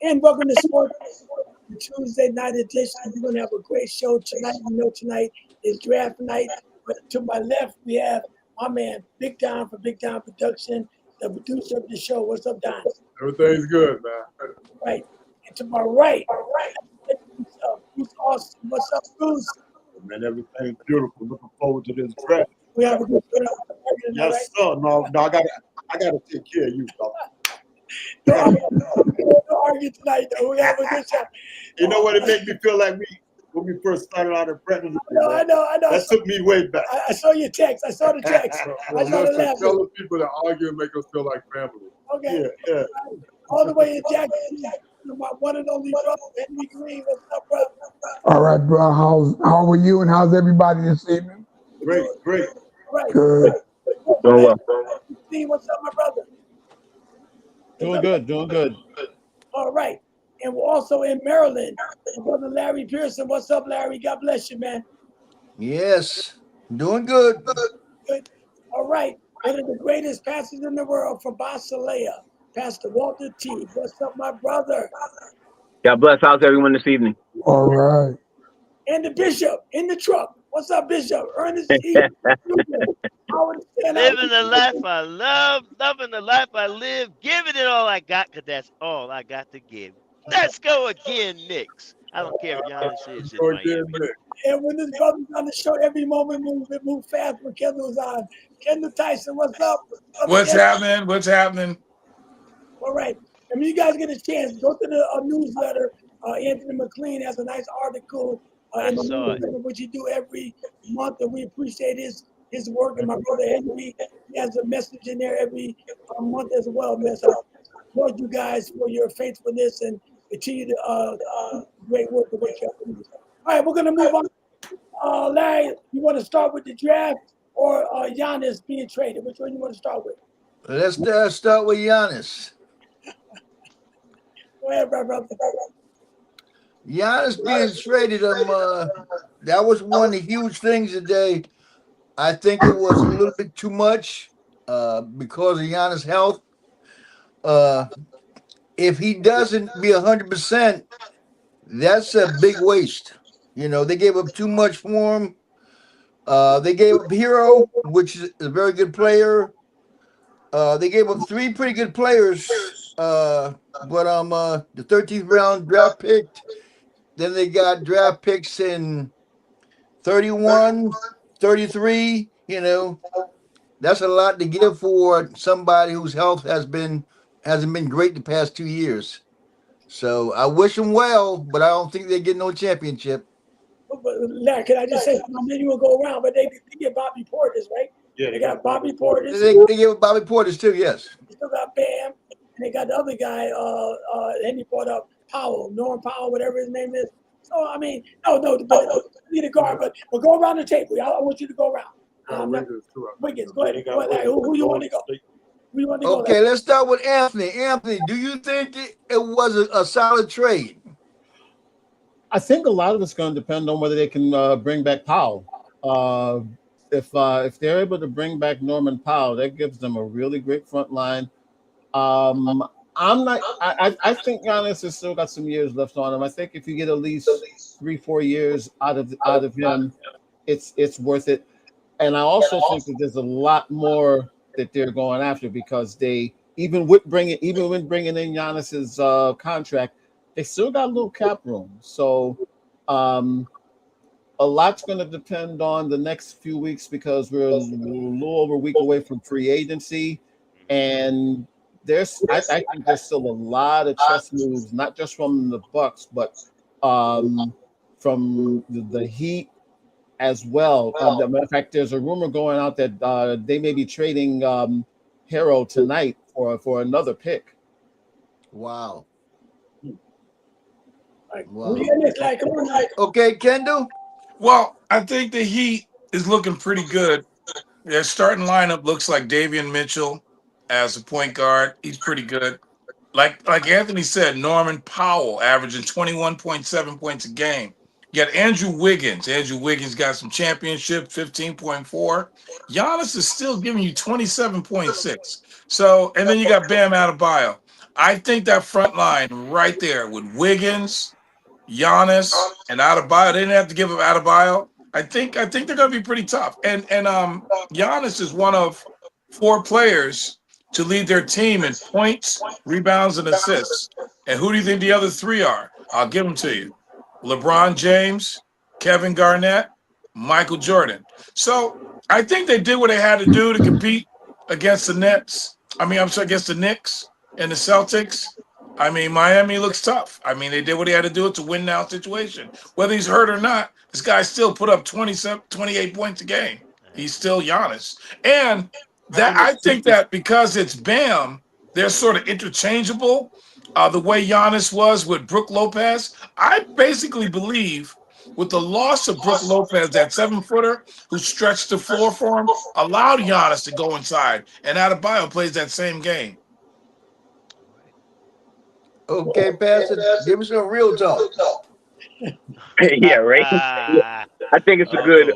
And welcome to Sports Tuesday night edition. We're going to have a great show tonight. You know, tonight is draft night. But to my left, we have my man, Big Don for Big Don Production, the producer of the show. What's up, Don? Everything's good, man. Right. And to my right, Bruce Austin. What's up, Bruce? Man, everything's beautiful. Looking forward to this draft. We have a good show. Yes, right? sir. No, I gotta take care of you, dog. Don't argue tonight, though. We have a good show. You know what? It made me feel like when we first started out in Bretton. I know. That took me way back. I saw your text. I saw the text. Well, listen, tell the people that argue and make us feel like family. Okay. Yeah. All the way in Jackson, my one and only brother, Henry Green. What's up, brother? All right, bro. How are you and how's everybody this evening? Great. Right. Good. Doing well. Steve, what's up, my brother? Doing good. All right. And we're also in Maryland. Brother Larry Pearson. What's up, Larry? God bless you, man. Yes, doing good. Good. All right. One of the greatest pastors in the world from Basileia, Pastor Walter T. What's up, my brother? God bless. How's everyone this evening? All right. And the bishop in the truck. What's up, Bishop? Ernest T. Living the life I love, loving the life I live, giving it all I got, because that's all I got to give. Let's go again, Knicks. I don't care if Giannis is in Miami. And when this brother's on the show, every moment moves fast when Kendall's on. Kendall Tyson, what's up? What's happening? All right. And when you guys get a chance, go to the newsletter. Anthony McLean has a nice article in the newsletter, which he do every month, and we appreciate his work. And my brother Henry, he has a message in there every month as well, man. So I applaud you guys for your faithfulness and continue to great work the way you're doing. All right, we're going to move on. Larry, you want to start with the draft or Giannis being traded? Which one you want to start with? Let's start with Giannis. Go ahead, brother. Giannis being traded, that was one of the huge things today. I think it was a little bit too much because of Giannis' health. If he doesn't be 100%, that's a big waste. You know, they gave up too much for him. They gave up Hero, which is a very good player. They gave up three pretty good players, but the 13th round draft pick. Then they got draft picks in 31, 33. You know, that's a lot to give for somebody whose health hasn't been great the past 2 years. So I wish them well, but I don't think they get no championship. But Larry, can I just say, then you will go around, but they get Bobby Portis, right? Yeah. They got Bobby Portis. They gave Bobby Portis too, yes. They still got Bam, and they got the other guy. Henry brought up Powell, Norman Powell, whatever his name is. So I mean, no, need a guard, but go around the table. I want you to go around. Wiggins, go ahead. Who you want to go? Okay, let's start with Anthony. Anthony, do you think it was a solid trade? I think a lot of it's going to depend on whether they can bring back Powell. If they're able to bring back Norman Powell, that gives them a really great front line. I think Giannis has still got some years left on him. I think if you get at least 3-4 years out of him, it's worth it. And I also think that there's a lot more that they're going after because they even when bringing in Giannis's contract, they still got a little cap room. So a lot's going to depend on the next few weeks because we're a little over a week away from free agency, and I think there's still a lot of chess moves, not just from the Bucks, but from the Heat as well. As a matter of fact, there's a rumor going out that they may be trading Hero tonight for another pick. Wow. Like, Wow. we in this, like, come on, like, Okay, Kendall. Well, I think the Heat is looking pretty good. Their starting lineup looks like Davion Mitchell as a point guard. He's pretty good. Like Anthony said, Norman Powell averaging 21.7 points a game. You got Andrew Wiggins. Andrew Wiggins got some championship, 15.4. Giannis is still giving you 27.6. So, and then you got Bam Adebayo. I think that front line right there with Wiggins, Giannis, and Adebayo. They didn't have to give up Adebayo. I think they're going to be pretty tough. And Giannis is one of 4 players to lead their team in points, rebounds, and assists. And who do you think the other 3 are? I'll give them to you. LeBron James, Kevin Garnett, Michael Jordan. So I think they did what they had to do to compete against the Nets. Against the Knicks and the Celtics. I mean, Miami looks tough. I mean, they did what they had to do. It's a win-now situation. Whether he's hurt or not, this guy still put up 28 points a game. He's still Giannis. And that I think that because it's Bam, they're sort of interchangeable. The way Giannis was with Brook Lopez, I basically believe with the loss of Brook Lopez, that 7-footer who stretched the floor for him, allowed Giannis to go inside. And Adebayo plays that same game. Okay, Pastor, give us some real talk. Yeah, right. I think it's a good.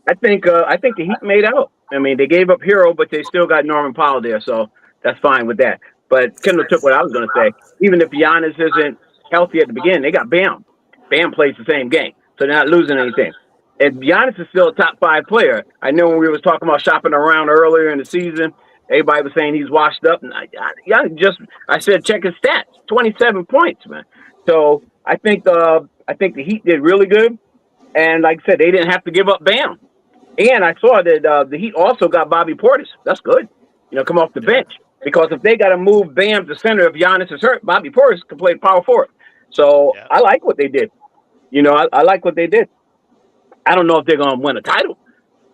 I think the Heat made out. I mean, they gave up Hero, but they still got Norman Powell there, so that's fine with that. But Kendall took what I was going to say. Even if Giannis isn't healthy at the beginning, they got Bam. Bam plays the same game, so they're not losing anything. And Giannis is still a top 5 player. I know when we was talking about shopping around earlier in the season, everybody was saying he's washed up. And I said, check his stats, 27 points, man. So I think the Heat did really good. And like I said, they didn't have to give up Bam. And I saw that the Heat also got Bobby Portis. That's good. Come off the bench. Because if they got to move Bam to center if Giannis is hurt, Bobby Portis can play power forward. So I like what they did. I like what they did. I don't know if they're going to win a title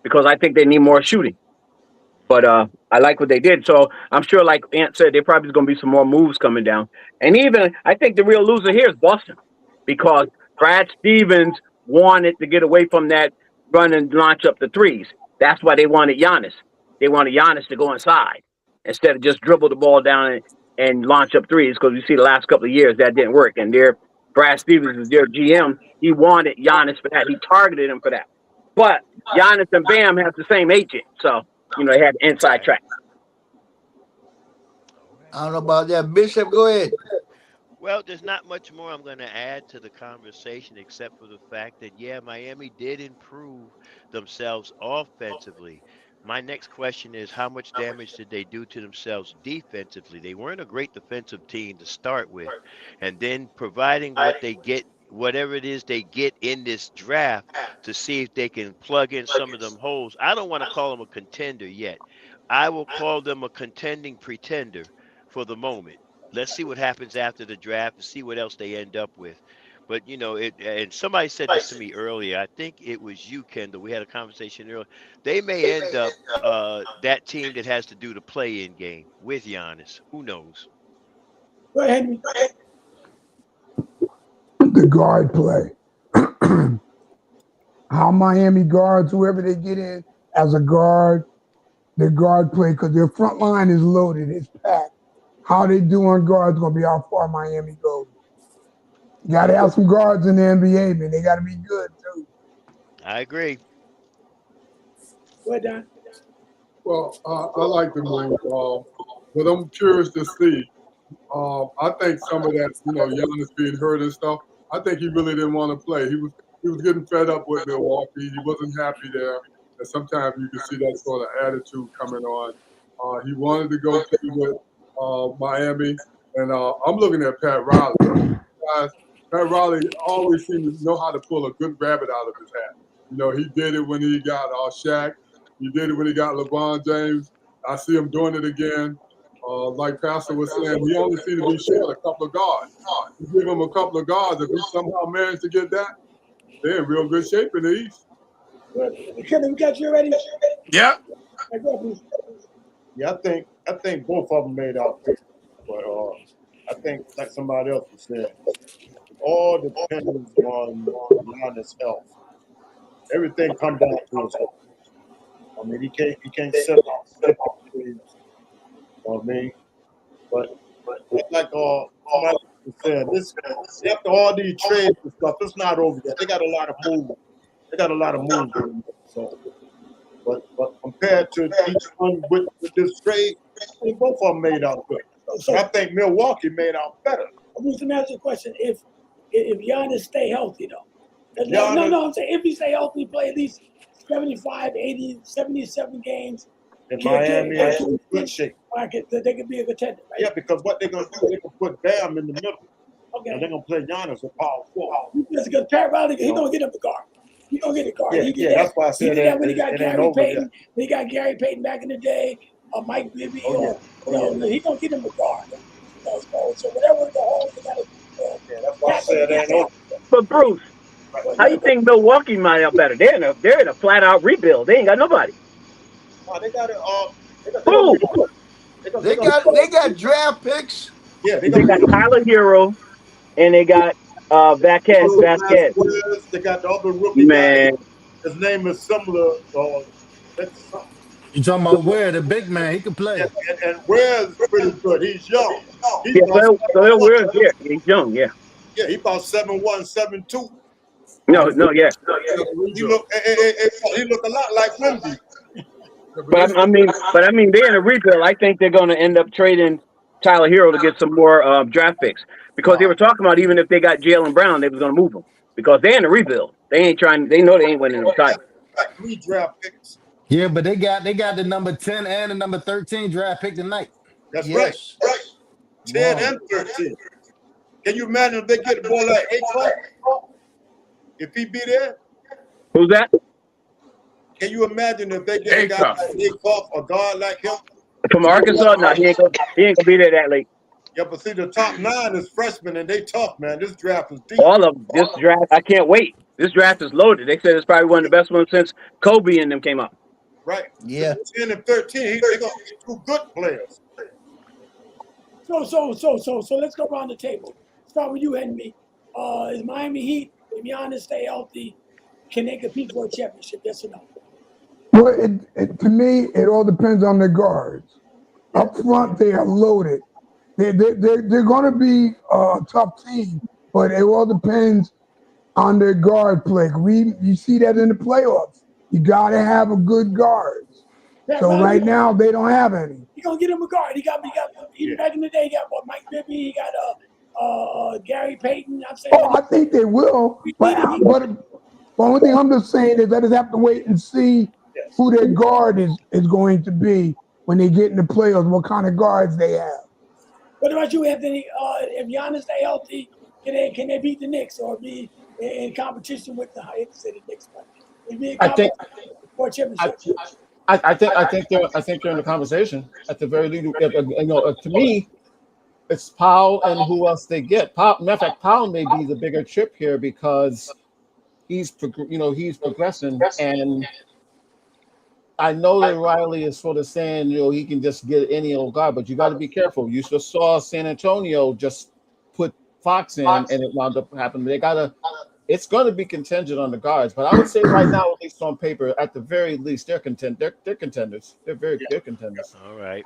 because I think they need more shooting. But I like what they did. So I'm sure, like Ant said, there probably is going to be some more moves coming down. And even I think the real loser here is Boston because Brad Stevens wanted to get away from that run and launch up the threes. That's why they wanted Giannis. They wanted Giannis to go inside instead of just dribble the ball down and launch up threes because you see the last couple of years that didn't work. And Brad Stevens is their GM. He wanted Giannis for that. He targeted him for that. But Giannis and Bam have the same agent. So, they had inside track. I don't know about that. Bishop, go ahead. Well, there's not much more I'm going to add to the conversation except for the fact that, Miami did improve themselves offensively. My next question is, how much damage did they do to themselves defensively? They weren't a great defensive team to start with. And then providing whatever it is they get in this draft to see if they can plug in some of them holes. I don't want to call them a contender yet. I will call them a contending pretender for the moment. Let's see what happens after the draft and see what else they end up with. But, and somebody said this to me earlier. I think it was you, Kendall. We had a conversation earlier. They may end up that team that has to do the play-in game with Giannis. Who knows? Go ahead. The guard play. How Miami guards, whoever they get in as a guard, their guard play, because their front line is loaded, it's packed. How they do on guards going to be how far Miami goes. You got to have some guards in the NBA, man. They got to be good, too. I agree. Well done. Well, I like the move, but I'm curious to see. I think some of that, Giannis being hurt and stuff, I think he really didn't want to play. He was getting fed up with Milwaukee. He wasn't happy there. And sometimes you can see that sort of attitude coming on. He wanted to go play with Miami. And I'm looking at Pat Riley. guys, Pat Riley always seemed to know how to pull a good rabbit out of his hat. You know, he did it when he got Shaq. He did it when he got LeBron James. I see him doing it again. Like Pastor was saying, he only seemed to be short a couple of guards. You give him a couple of guards, if he somehow managed to get that, they're in real good shape in the East. Kevin, we got you ready? Yeah. Yeah, I think both of them made out good. But I think, like somebody else was saying, it all depends on Giannis' health. Everything comes down to his health. I mean, he can't sit out. I mean, but like somebody was saying, this after all these trades and stuff, it's not over yet. They got a lot of moves. They got a lot of moves. So, but compared to each one with this trade, I think both of them made out good. So I think Milwaukee made out better. I'm just gonna ask you a question. If Giannis stay healthy though. No, I'm saying if he stay healthy, play at least 75, 80, 77 games. And Miami is in good shape. They could be a contender, right? Yeah, because what they're gonna do, they're gonna put Bam in the middle. Okay. And they're gonna play Giannis a power forward. Because Pat Riley, he's gonna get him a guard. He's gonna get a guard. Yeah, that's why I said he did that when he got Gary Payton. Yet. When he got Gary Payton back in the day, Mike Bibby, he's gonna get him a guard. So whatever the hole they gotta that's why I said it ain't over. But Bruce, how you think Milwaukee might out better? They're in a flat out rebuild. They ain't got nobody. No, they got They got draft picks. Yeah, they got Tyler Hero, and they got Vasquez. They got the other rookie man. Guy. His name is similar. You talking about Ware, the big man? He can play. And Ware's pretty good. He's young. He's young. Yeah. Yeah, he about 7'1", 7'2". No, yeah. He look a lot like Wemby. But I mean, they're in a rebuild. I think they're going to end up trading Tyler Hero to get some more draft picks because they were talking about even if they got Jaylen Brown, they was going to move him because they're in a rebuild. They ain't trying. They know they ain't winning no title. Like 3 draft picks. Yeah, but they got the number 10 and the number 13 draft pick tonight. That's right. 10 and 13. Can you imagine if they get a boy like Akon? If he be there? Who's that? Can you imagine if they get a guy like Akon, a guard like him? From Arkansas? No, he ain't gonna be there that late. Yeah, but see, the top 9 is freshmen, and they tough, man. This draft is deep. All of them. This draft, I can't wait. This draft is loaded. They said it's probably one of the best ones since Kobe and them came up. Right. Yeah. 10 and 13, they're going to be 2 good players. So let's go around the table. Start with you, Henry. Is Miami Heat, if Giannis stay healthy, can they compete for a championship? Yes or no? Well, to me, it all depends on the guards. Up front, they are loaded. They're going to be a tough team, but it all depends on their guard play. You see that in the playoffs. You got to have a good guards. So right now, they don't have any. You're going to get him a guard. Even back in the day, he got Mike Bibby, he got Gary Payton. I think they will. But the only thing I'm just saying is I just have to wait and see who their guard is going to be when they get in the playoffs, what kind of guards they have. What about you, Anthony? If Giannis stay healthy, can they beat the Knicks or be in competition with the Knicks? I think for a championship. I think they're in the conversation at the very least. To me, it's Powell and who else they get. Matter of fact, Powell may be the bigger chip here because he's progressing, and I know that Riley is sort of saying he can just get any old guy, but you got to be careful. You just saw San Antonio just put Fox in, and it wound up happening. It's going to be contingent on the guards, but I would say right now, at least on paper, at the very least, they're contenders. They're contenders. They're contenders. All right.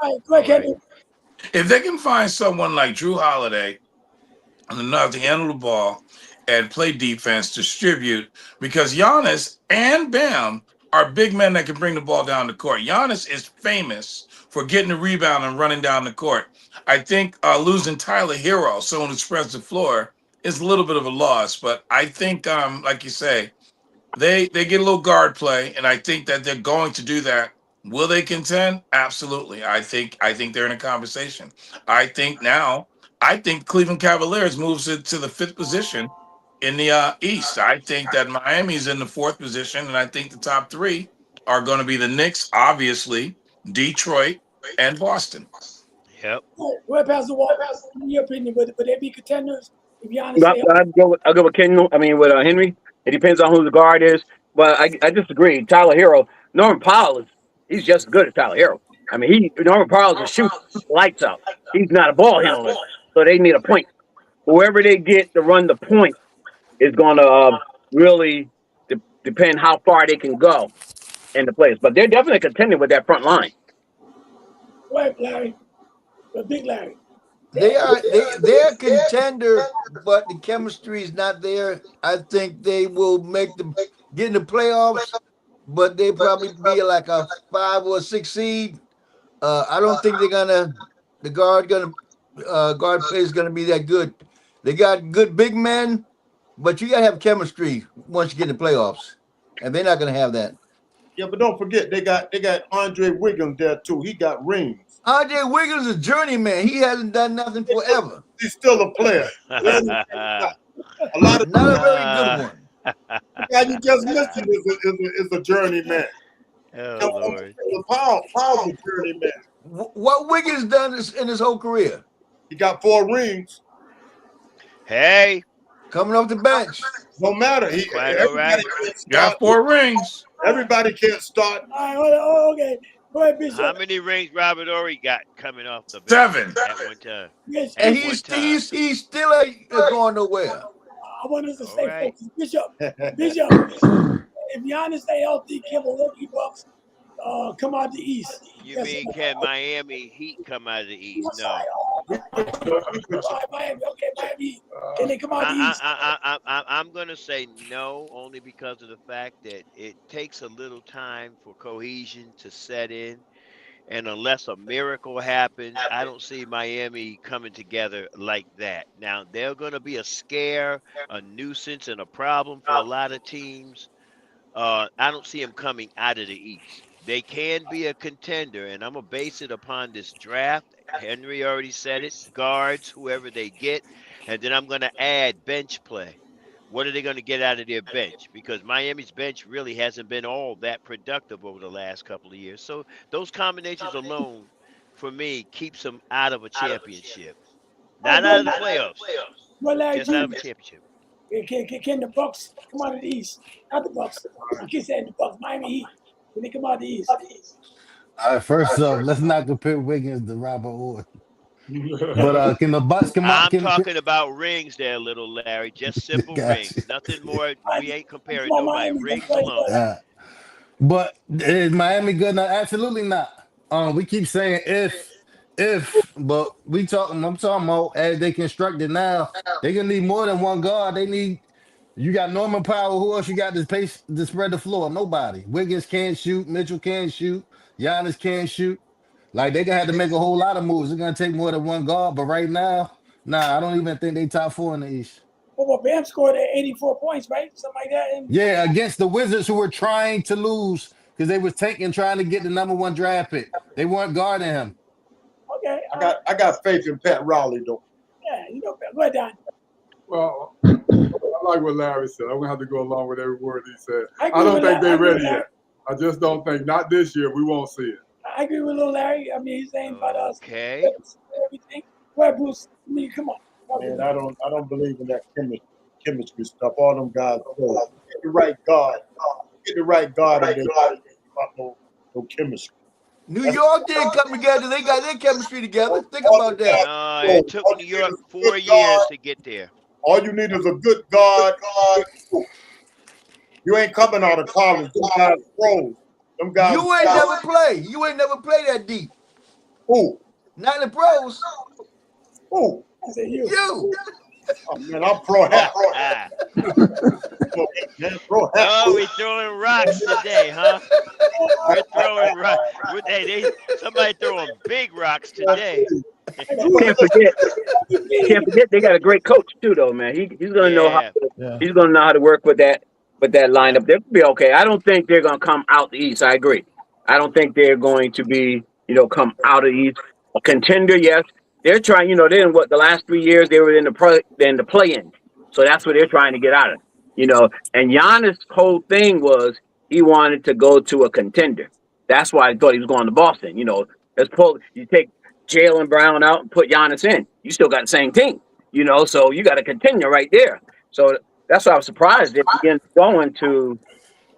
If they can find someone like Drew Holiday and know how to handle the ball and play defense, distribute, because Giannis and Bam are big men that can bring the ball down the court. Giannis is famous for getting the rebound and running down the court. I think losing Tyler Hero, someone who spreads the floor, is a little bit of a loss. But I think, like you say, they get a little guard play, and I think that they're going to do that. Will they contend? Absolutely. I think they're in a conversation. I think now I think Cleveland Cavaliers moves it to the 5th position in the East. I think that Miami's in the 4th position, and I think the top 3 are going to be the Knicks, obviously, Detroit, and Boston. Yep. Go ahead, Pastor Walt. In your opinion, would they be contenders if Giannis But stay I'll go with Kendall. I mean, with Henry. It depends on who the guard is. But I disagree. Tyler Hero, Norman Powell he's just as good as Tyler Hero. I mean, Norman Powell's a shoot lights out. He's not a ball handler, so they need a point. Whoever they get to run the point is going to really depend how far they can go in the place. But they're definitely contending with that front line. Go ahead, Larry. The big Larry. They're a contender, but the chemistry is not there. I think they will get in the playoffs, but they probably be like a 5 or 6 seed. I don't think the guard play is gonna be that good. They got good big men, but you gotta have chemistry once you get in the playoffs, and they're not gonna have that. Yeah, but don't forget they got Andre Wiggins there too. He got rings. Andre Wiggins is a journeyman. He hasn't done nothing forever. He's still a player. A lot of Not a very good one. the guy you just mentioned is a journeyman. Oh, Lord. Paul's a journeyman. What Wiggins done in his whole career? He got 4 rings. Hey. Coming off the bench. No matter. Right. Got 4 rings. Everybody can't start. All right, hold on. Okay. Go ahead, Bishop. How many rings Robert Ory got coming off the bench 7. at one time? Yes, And yes. he's still ain't going nowhere. I want us to stay right. focused. Bishop, if Giannis stay healthy, can Milwaukee Bucks come out the East? You mean can Miami Heat come out of the East? No. Miami, okay, Miami. Can they come out the East? I'm going to say no, only because of the fact that it takes a little time for cohesion to set in. And unless a miracle happens, I don't see Miami coming together like that. Now, they're going to be a scare, a nuisance, and a problem for a lot of teams. I don't see them coming out of the East. They can be a contender, and I'm going to base it upon this draft. Henry already said it, guards, whoever they get, and then I'm going to add bench play. What are they going to get out of their bench? Because Miami's bench really hasn't been all that productive over the last couple of years. So those combinations alone, for me, keeps them out of a championship. Not out of the playoffs, Well, Larry, just out of a championship. Can the Bucks come out of the East? Not the Bucks. I keep saying the Bucks. Miami Heat. Can they come out of the East? All right, first off, let's not compare Wiggins to Robert Ory. But can the Bucks come out? I'm talking about rings there, little Larry. Just simple rings. You. Nothing more. We ain't comparing nobody. Rings alone. But is Miami good now? Absolutely not. We keep saying if, but I'm talking about as they construct it now, they gonna need more than one guard. You got Norman Powell. Who else you got to spread the floor? Nobody. Wiggins can't shoot. Mitchell can't shoot. Giannis can't shoot. Like they gonna have to make a whole lot of moves. It's gonna take more than one guard. But right now, I don't even think they top 4 in the East. Well, Bam scored at 84 points, right? Something like that. Yeah, against the Wizards who were trying to lose because they was trying to get the #1 draft pick. They weren't guarding him. Okay. I got faith in Pat Riley though. Yeah, go ahead, Don. Well, I like what Larry said. I'm gonna have to go along with every word he said. I don't think they're ready yet. I just don't think. Not this year. We won't see it. I agree with little Larry. I mean, he's saying about us. Okay. Everything. Go ahead, Bruce. I mean, come on. Man, I don't believe in that chemistry stuff. All them guys get the right guard. Get the right guard and no chemistry. New York didn't come together. They got their chemistry together. Think about that. It took New York 4 years to get there. All you need is a good guard. You ain't coming out of college. Them guys pros. Them guys. You ain't never play. You ain't never played that deep. Who? Not in the pros. Who? I said you. You. Oh, man, I'm pro hat. Man, pro hat. Oh, we throwing rocks today, huh? We're throwing rocks. Somebody throwing big rocks today. Can't forget they got a great coach too, though, man. He's gonna know how. He's gonna know how to work with that lineup. They'll be okay. I don't think they're gonna come out the East. I agree. I don't think they're going to be, come out of the East. A contender, yes. they're trying. You know, they're in what the last 3 years they were in the play-in, so that's what they're trying to get out of. You know, and Giannis' whole thing was he wanted to go to a contender. That's why I thought he was going to Boston. You know, you take Jalen Brown out and put Giannis in. You still got the same team. You know, so you got a contender right there. So that's why I was surprised they began going to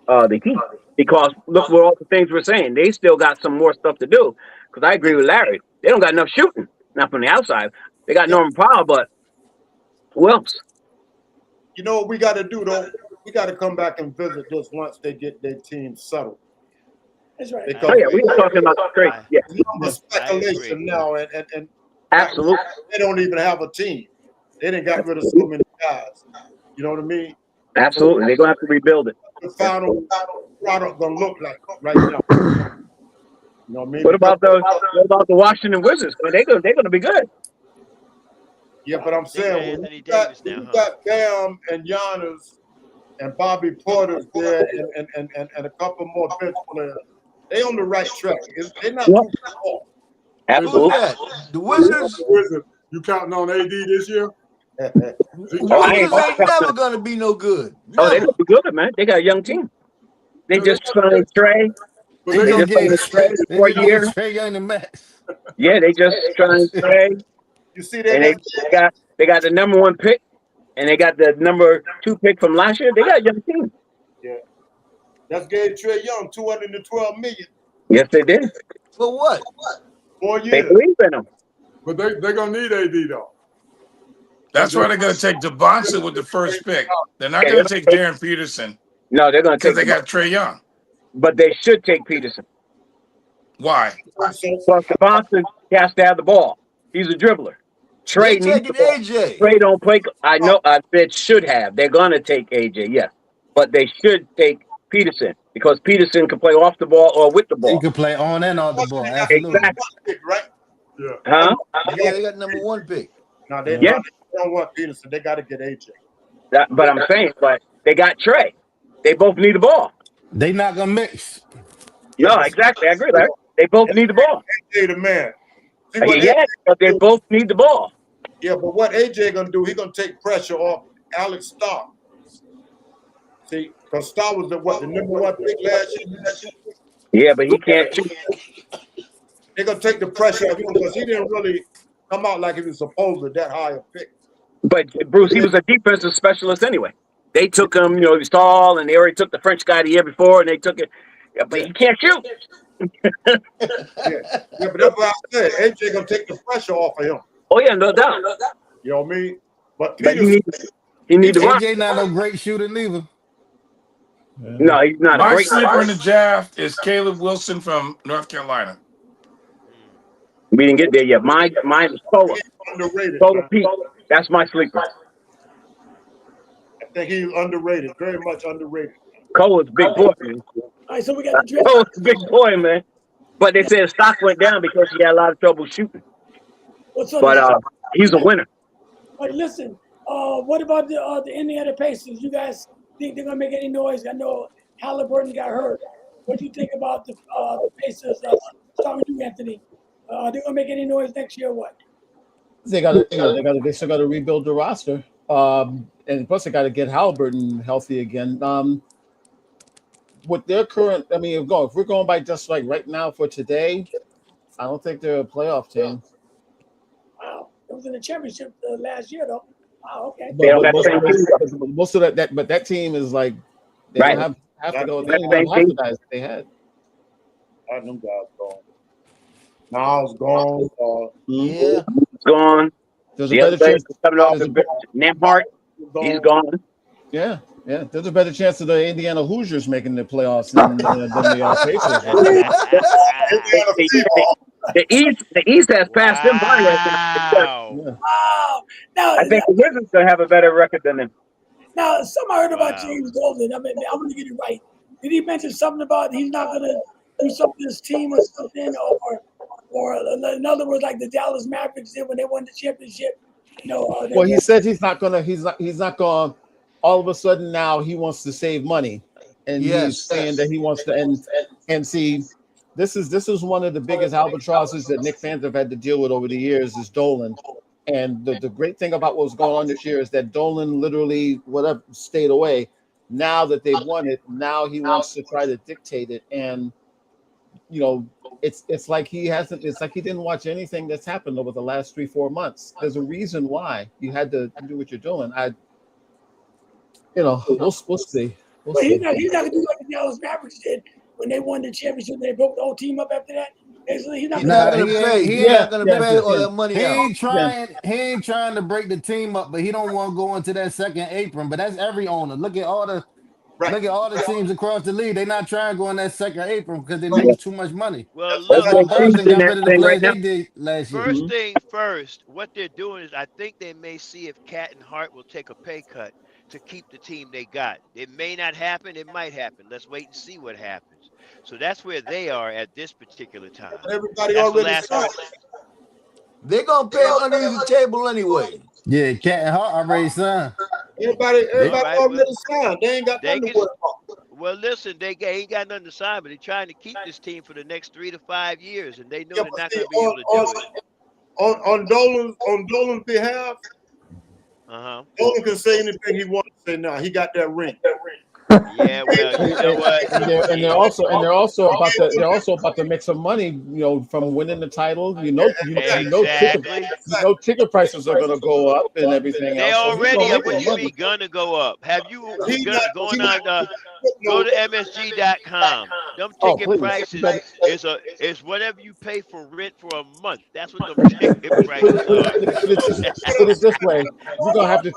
the Heat, because look what all the things we're saying. They still got some more stuff to do. Because I agree with Larry. They don't got enough shooting. Not from the outside. They got Norman Powell, but who else? You know what we got to do, though? We got to come back and visit this once they get their team settled. That's right. Oh, yeah, we were talking about the trade. Yeah. It's speculation now, and absolutely. They don't even have a team. They didn't got rid of so many guys. You know what I mean? Absolutely. They're going to have to rebuild it. The final product going to look like right now. You know what I mean? What about the Washington Wizards? Well, they're going to be good. Yeah, but I'm saying when you got Bam and Giannis and Bobby Porter's there and a couple more bench players, they on the right track. They're not too far. Absolutely. The Wizards. You counting on AD this year? The Wizards ain't never gonna be no good. Oh, they're gonna be good, man. They got a young team. They just signed Trey. They just signed Trey for a year. Trey Young the Max. Yeah, they just signed Trey. You see that? They got the number 1 pick, and they got the number 2 pick from last year. They got a young team. Yeah, that's gave Trey Young $212 million. Yes, they did. For what? 4 years. They believe in him. But they're gonna need AD though. That's why they're going to take Devontae with the first pick. They're not going to take Darren Peterson. No, they're going to take. Because they got Trey Young. But they should take Peterson. Why? Plus, Devontae has to have the ball. He's a dribbler. Trey needs the ball. AJ. Trey don't play. I know. I said should have. They're going to take AJ. Yes, but they should take Peterson because Peterson can play off the ball or with the ball. He can play on and off the ball. Absolutely. Exactly. Right? Yeah. Huh? Yeah, they got number 1 pick. No, they don't want Peterson. They got to get AJ. But I'm saying, but they got Trey. They both need the ball. They not gonna mix. No, exactly. I agree, Larry. They both need the ball. AJ the man. Yeah, but they both need the ball. Yeah, but what AJ gonna do? He gonna take pressure off Alex Starr. See, because Starr was the number 1 pick last year. Yeah, but he can't shoot. They're gonna take the pressure off him because he didn't really come out like he was supposed to that high a pick. But Bruce, he was a defensive specialist anyway. They took him, he was tall, and they already took the French guy the year before, and they took it. Yeah, but he can't shoot. yeah, but that's what I said. AJ gonna take the pressure off of him. Oh yeah, no doubt. You know what I mean? But he need to run. AJ not no great shooter neither. No, he's not. My a great sleeper in the draft is Caleb Wilson from North Carolina. We didn't get there yet. Mine is Solar. Underrated. Solar Pete. That's my sleeper. I think he's underrated. Very much underrated. Cole's big boy. Man. All right, so we got the draft. Cole's a big boy, man. But they said his stock went down because he had a lot of trouble shooting. But he's a winner. But listen, what about the Indiana Pacers? You guys think they're gonna make any noise? I know Halliburton got hurt. What do you think about the Pacers? Start with you, Anthony. They're gonna make any noise next year? Or what? They still got to rebuild the roster. And plus they got to get Halliburton healthy again. With their current, if we're going by just like right now for today, I don't think they're a playoff team. Wow, it was in the championship last year though. Wow, okay. Most of that team is like they don't have half to go. They don't have half the guys they had. I them guys gone. Niles gone. Yeah, gone. There's a better chance coming off the bench. Nembhard, he's gone. Yeah. There's a better chance of the Indiana Hoosiers making the playoffs than the Pacers. The East has passed them by right now. Wow. Now, I think the Wizards gonna have a better record than them. Now, somebody heard about James Golden. I want to get it right. Did he mention something about he's not gonna do something to his team or something, or in other words, like the Dallas Mavericks did when they won the championship? Well, he said he's not gonna. All of a sudden now he wants to save money, and he's saying that he wants to and see this is one of the biggest albatrosses that Knicks fans have had to deal with over the years is Dolan. And the great thing about what's going on this year is that Dolan literally stayed away. Now that they've won it, now he wants to try to dictate it. And it's like he didn't watch anything that's happened over the last 3-4 months. There's a reason why you had to do what you're doing. We'll see. But he's not gonna do like the Dallas Mavericks did when they won the championship. They broke the whole team up after that. He's not gonna pay. He's not gonna pay all that money He out. ain't trying to break the team up, but he don't want to go into that second apron. But that's every owner. Look at all the teams across the league. They're not trying to go in that second apron because they lose too much money. Well, look, Boston got rid of the players they did last year. First thing first, what they're doing is I think they may see if Cat and Hart will take a pay cut to keep the team they got. It may not happen. It might happen. Let's wait and see what happens. So that's where they are at this particular time. Everybody already signed. They're gonna pay underneath the table anyway. Yeah, Cat and Hart already signed. Everybody already signed. They ain't got nothing to worry about. Well, listen, they ain't got nothing to sign, but they're trying to keep this team for the next 3 to 5 years, and they know they're not going to be able to do it. On Dolan's behalf, Dolan can say anything he wants to say now. He got that ring. Yeah, well, you know what? And they're also about to make some money, from winning the title. Ticket prices are going to go up and everything They else. already are. What you mean gonna go up? Have you going on? Go to MSG.com. Them ticket prices is whatever you pay for rent for a month. That's what them ticket prices are. Put it this way: you're gonna have to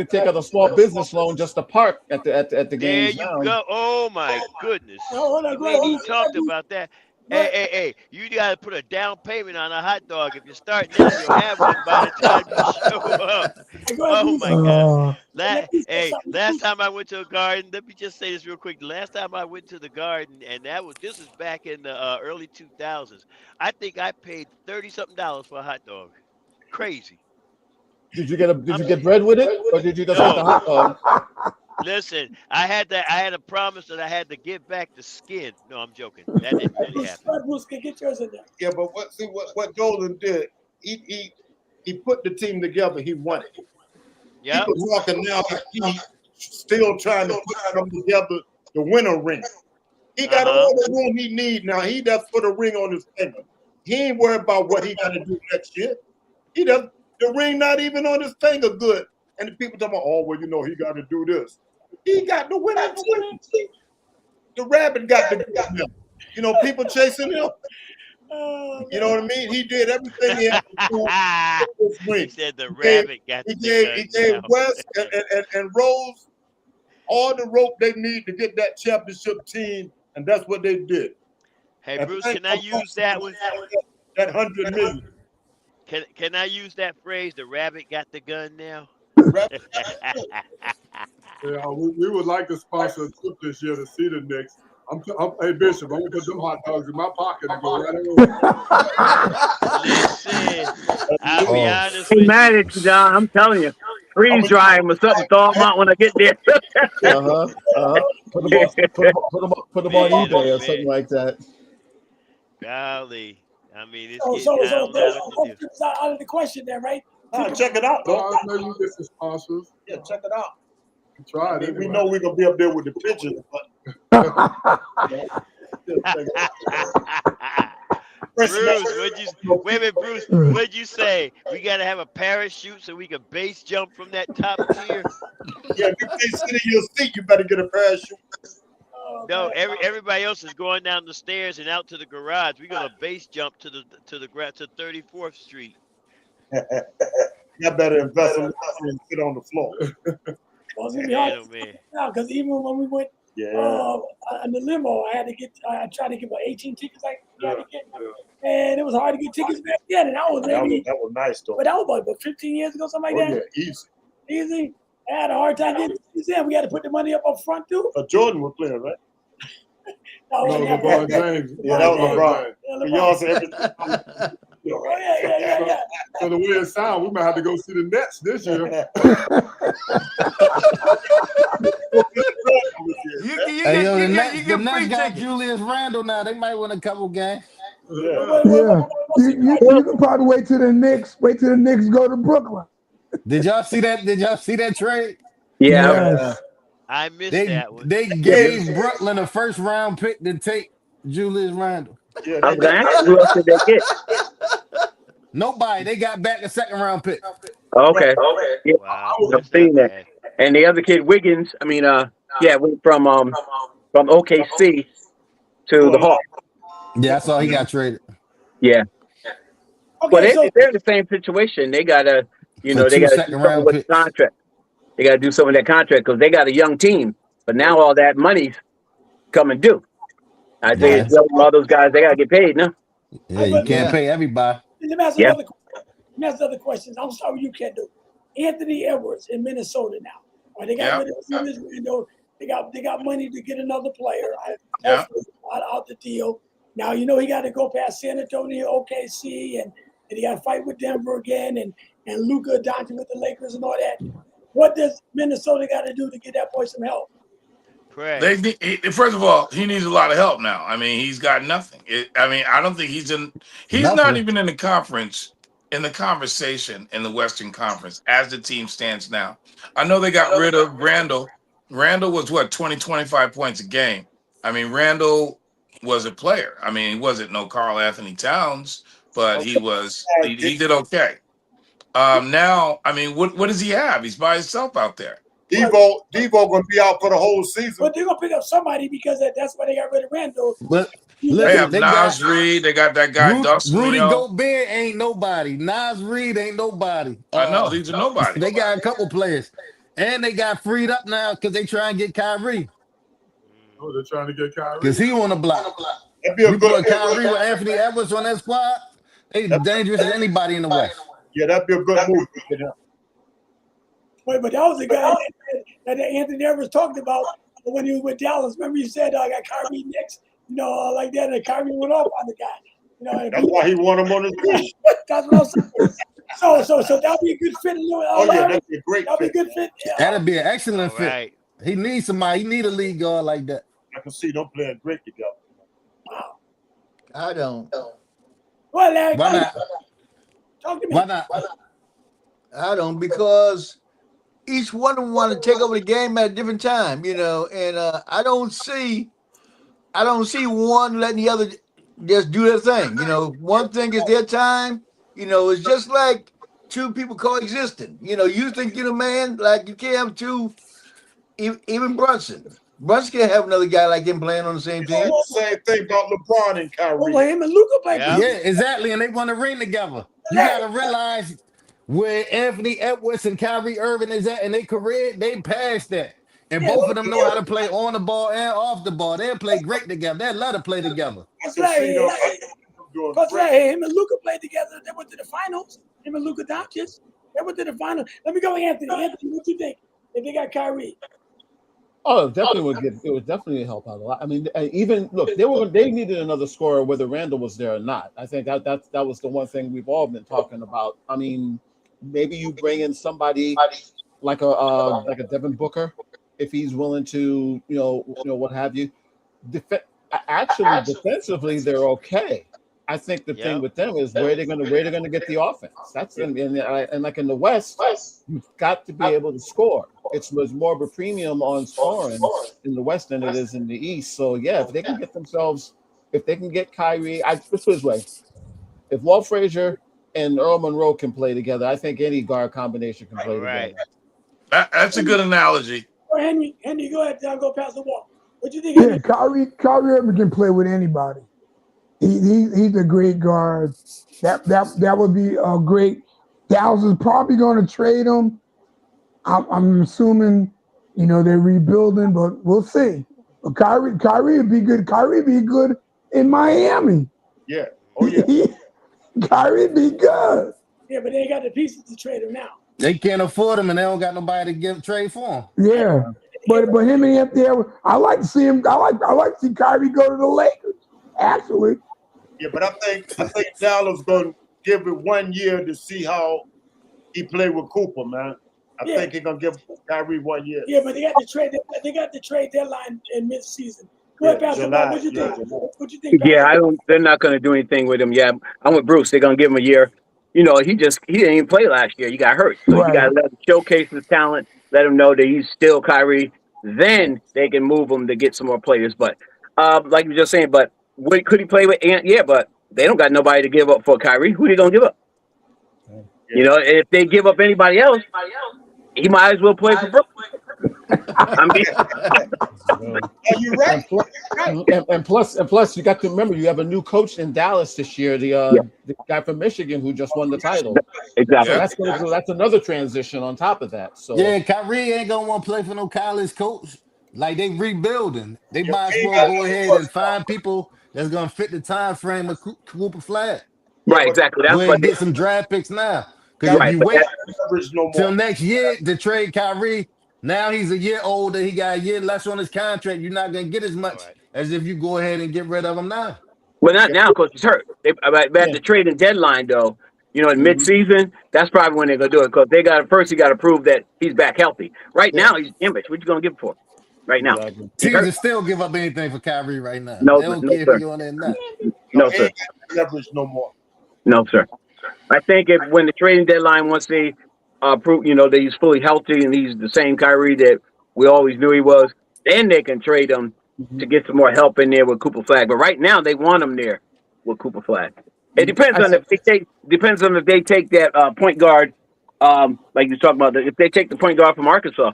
take out a small business loan just to park at the games. There you go. Oh my goodness. We ain't even talked about that. Hey, you got to put a down payment on a hot dog. If you start now, you'll have one by the time you show up. Oh my God. Last time I went to a garden, let me just say this real quick. The last time I went to the garden, and this is back in the early 2000s, I think I paid $30-something for a hot dog. Crazy. Did you get bread with it, or did you just have the hot dog? Listen, I had a promise that I had to give back the skin. No, I'm joking. That didn't really happen. Get yours in there. Yeah, but what Dolan did, he put the team together. He won it. Yeah. People talking now, he's still trying to put them together to win a ring. He got all the room he need now. He does put a ring on his finger. He ain't worried about what he got to do next year. He does the ring not even on his finger good. And the people talking about, he got to do this. He got the winning team. The rabbit got the him. People chasing him. You know what I mean? He did everything he had to do. He said the rabbit got the He gave West and Rose all the rope they need to get that championship team, and that's what they did. Hey, Bruce, can I use that one? That $100 million. Can I use that phrase? The rabbit got the gun now. Yeah, we would like to sponsor a trip this year to see the Knicks. Hey, Bishop, I'm going to put them hot dogs in my pocket and go right over. Listen, I'll be honest with you. Manage, John. I'm telling you. Freeze dry them or something. Thaw them out when I get there. Put them on eBay or something like that. Golly. I mean, it's out of the question there, right? Check it out. I know you get some sponsors. Yeah, check it out. Try it. We know we're going to be up there with the pigeons, but. Bruce, what'd you say? We got to have a parachute so we can base jump from that top tier? Yeah, if you can't sit in your seat, you better get a parachute. No, everybody else is going down the stairs and out to the garage. We're going to base jump to 34th Street. You better invest in and sit on the floor. Well, it's gonna be hard now because even when we went in the limo, I tried to get about 18 tickets. And it was hard to get tickets back then. And that was nice though. But that was about 15 years ago, something like that. Yeah, easy. I had a hard time getting tickets in. We had to put the money up front too. Jordan was playing, right? No, LeBron James. Yeah, that was LeBron. Y'all said everything. Yeah. So the way it sounds, we might have to go see the Nets this year. You Hey, yo, you the get Nets free got tickets. Julius Randle now. They might win a couple games. Yeah. Yeah, What's he like? you can probably wait till the Knicks go to Brooklyn. Did y'all see that? Did y'all see that trade? Yeah, Yes. I missed They that one. they Yeah. gave Brooklyn a first round pick to take Julius Randle. Yeah. I was gonna ask you who else did they get? Nobody. They got back a second round pick. Okay. Yeah, Wow, I've that's seen not that. bad. And the other kid, Wiggins, yeah, went from OKC to the Hawks. Yeah, I saw he got traded Yeah. Well, Okay, so they're in the same situation. They for they two gotta do second something round with the picks. contract. They gotta do something with that contract because they got a young team. But now all that money's coming due. I think Yeah. it's all those guys. They gotta get paid now. Yeah, you but can't Yeah. pay everybody. let me ask Yeah. another. Let me ask other questions. I'm sorry you can't do. Anthony Edwards in Minnesota now. All right, they got Yeah. rid of Julius Randle. They got money to get another player. Yeah. Out the deal. Now you know he got to go past San Antonio, OKC, and he got to fight with Denver again, and Luka Doncic with the Lakers and all that. What does Minnesota got to do to get that boy some help? Pray. First of all, he needs a lot of help now. I mean, he's got nothing. I don't think he's in. He's not Nothing. even in the conversation in the Western Conference as the team stands now. I know they got rid of Randall. Randall was what 20, 25 points a game. I mean, Randall was a player. I mean, he wasn't no Karl Anthony Towns, but he did okay. Now, I mean, what does he have? He's by himself out there. Devo gonna be out for the whole season. But they're gonna pick up somebody because that's why they got rid of Randall. But He They listen, have they Nas got Reed. They got that guy Dustin Rudy Leon. Gobert ain't nobody. Nas Reed ain't nobody. I know these are nobody. They got a couple players. And they got freed up now because they try and get Kyrie. Oh, they're trying to get Kyrie. Because he on the block. That'd be a You good. put Kyrie with Anthony Edwards on that squad, they dangerous as anybody in the West. Yeah, that'd be a good move. But that was the guy that Anthony Edwards talked about when he was with Dallas. Remember, he said, "I got Kyrie next," like that, and Kyrie went off on the guy. That's why he won him on his bench. That's what I'm saying. So that'll be a good fit. Oh yeah, that'd be a great That'll be a fit. good fit. Yeah. That'd be an excellent All fit. right. He needs somebody. He need a league guard like that. I can see them playing great together. Wow. I don't. Well, Larry, Why not? talk to me. Why not? I don't, because each one of them want to take over the game at a different time, and I don't see one letting the other just do their thing. One thing is their time. It's just like two people coexisting. You think you're the man, like you can't have two. Even Brunson can't have another guy like him playing on the same team. Same thing about LeBron and Kyrie. Well, him and Luka played. Yeah. Yeah, exactly. And they won a ring together. You got to realize where Anthony Edwards and Kyrie Irving is at in their career, they passed that. And both of them know how to play on the ball and off the ball. They play great together. They love to play together. That's right. Him and Luka played together. They went to the finals. Him and Luka Doncic. They went to the finals. Let me go with Anthony. Anthony, what you think? If they got Kyrie. Oh, it would definitely help out a lot. I mean, even look, they needed another scorer whether Randall was there or not. I think that was the one thing we've all been talking about. I mean, maybe you bring in somebody like a Devin Booker if he's willing to, what have you. Actually, defensively, they're okay. I think the thing with them is where they're gonna get the offense. That's and like in the West, you've got to be able to score. It's more of a premium on scoring in the West than it is in the East. So yeah, if they can get Kyrie, let's put it this way: if Walt Frazier and Earl Monroe can play together, I think any guard combination can play together. That's a good analogy. Henry, go ahead. I'll go past the wall. What do you think? Yeah, Henry? Kyrie Irving can play with anybody. He's a great guard. That would be a great. Dallas is probably going to trade him. I'm assuming, they're rebuilding, but we'll see. But Kyrie would be good. Kyrie would be good in Miami. Yeah. Oh yeah. Kyrie would be good. Yeah, but they ain't got the pieces to trade him now. They can't afford him, and they don't got nobody to trade for him. Yeah, but him and him there, I like to see him. I like to see Kyrie go to the Lakers. Actually. Yeah, but I think Dallas gonna give it 1 year to see how he played with Cooper, man. I think he's gonna give Kyrie 1 year. Yeah, but they got the trade. They got the trade deadline in mid-season. Go ahead, Pastor Bob. What you think? What you think? Yeah, I don't. They're not going to do anything with him. Yeah, I'm with Bruce. They're going to give him a year. You know, he didn't even play last year. He got hurt, so you got to let him showcase his talent. Let him know that he's still Kyrie. Then they can move him to get some more players. But like you were just saying, but could he play with Ant? Yeah, but they don't got nobody to give up for Kyrie. Who they going to give up? Yeah. You know, if they give up anybody else, he might as well play for Brooklyn. I mean, you're right. And plus, you got to remember you have a new coach in Dallas this year, the guy from Michigan who just won the title. Exactly. So that's another transition on top of that. So yeah, Kyrie ain't gonna want to play for no college coach. Like they rebuilding, they might as well go ahead and find people that's gonna fit the time frame of Cooper Flag. Right, exactly. Go ahead and get some draft picks now. Because if you wait till next year to trade Kyrie, now he's a year older. He got a year less on his contract. You're not going to get as much as if you go ahead and get rid of him now. Well, not now because he's hurt. At the trading deadline, though, you know, in mid-season, that's probably when they're going to do it because they got first. He got to prove that he's back healthy. Right now, he's image. What you going to give him for? Right now, teams will still give up anything for Kyrie right now. No, they don't no, care sir. if you're on there or not. No, sir. Leverage no more. No, sir. I think when the trading deadline, once they prove, you know, that he's fully healthy and he's the same Kyrie that we always knew he was, then they can trade him to get some more help in there with Cooper Flag. But right now, they want him there with Cooper Flag. It depends on if they take that point guard, like you're talking about. If they take the point guard from Arkansas,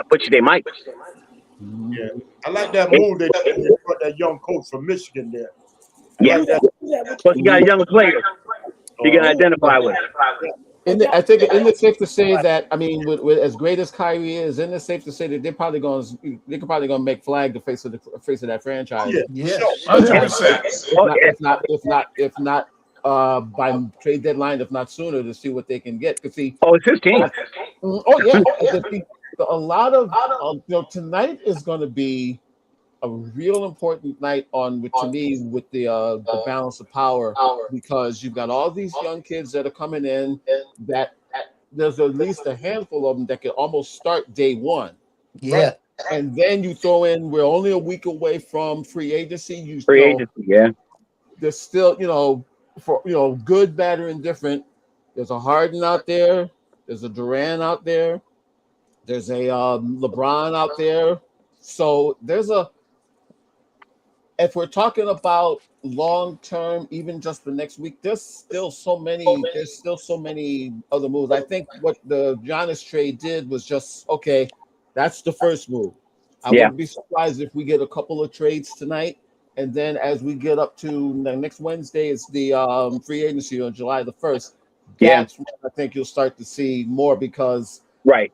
which they might. Yeah, I like that move they put that young coach from Michigan there. Plus, you got a young player. You can identify with it. I think isn't it safe to say that with as great as Kyrie is, isn't it safe to say that they're probably going to make Flag the face of that franchise? Yeah, 100%. If not by trade deadline, if not sooner, to see what they can get. It's his team. A lot of tonight is going to be a real important night to me with the balance of power, because you've got all these young kids that are coming in that there's at least a handful of them that can almost start day one. Yeah. Right? And then you throw in, we're only a week away from free agency. There's still, good, bad, or indifferent. There's a Harden out there. There's a Durant out there. There's a LeBron out there. So if we're talking about long term, even just the next week, there's still so many other moves. I think what the Giannis trade did was just okay. That's the first move. I wouldn't be surprised if we get a couple of trades tonight, and then as we get up to next Wednesday, it's the free agency on July the 1st. That's when I think you'll start to see more, because I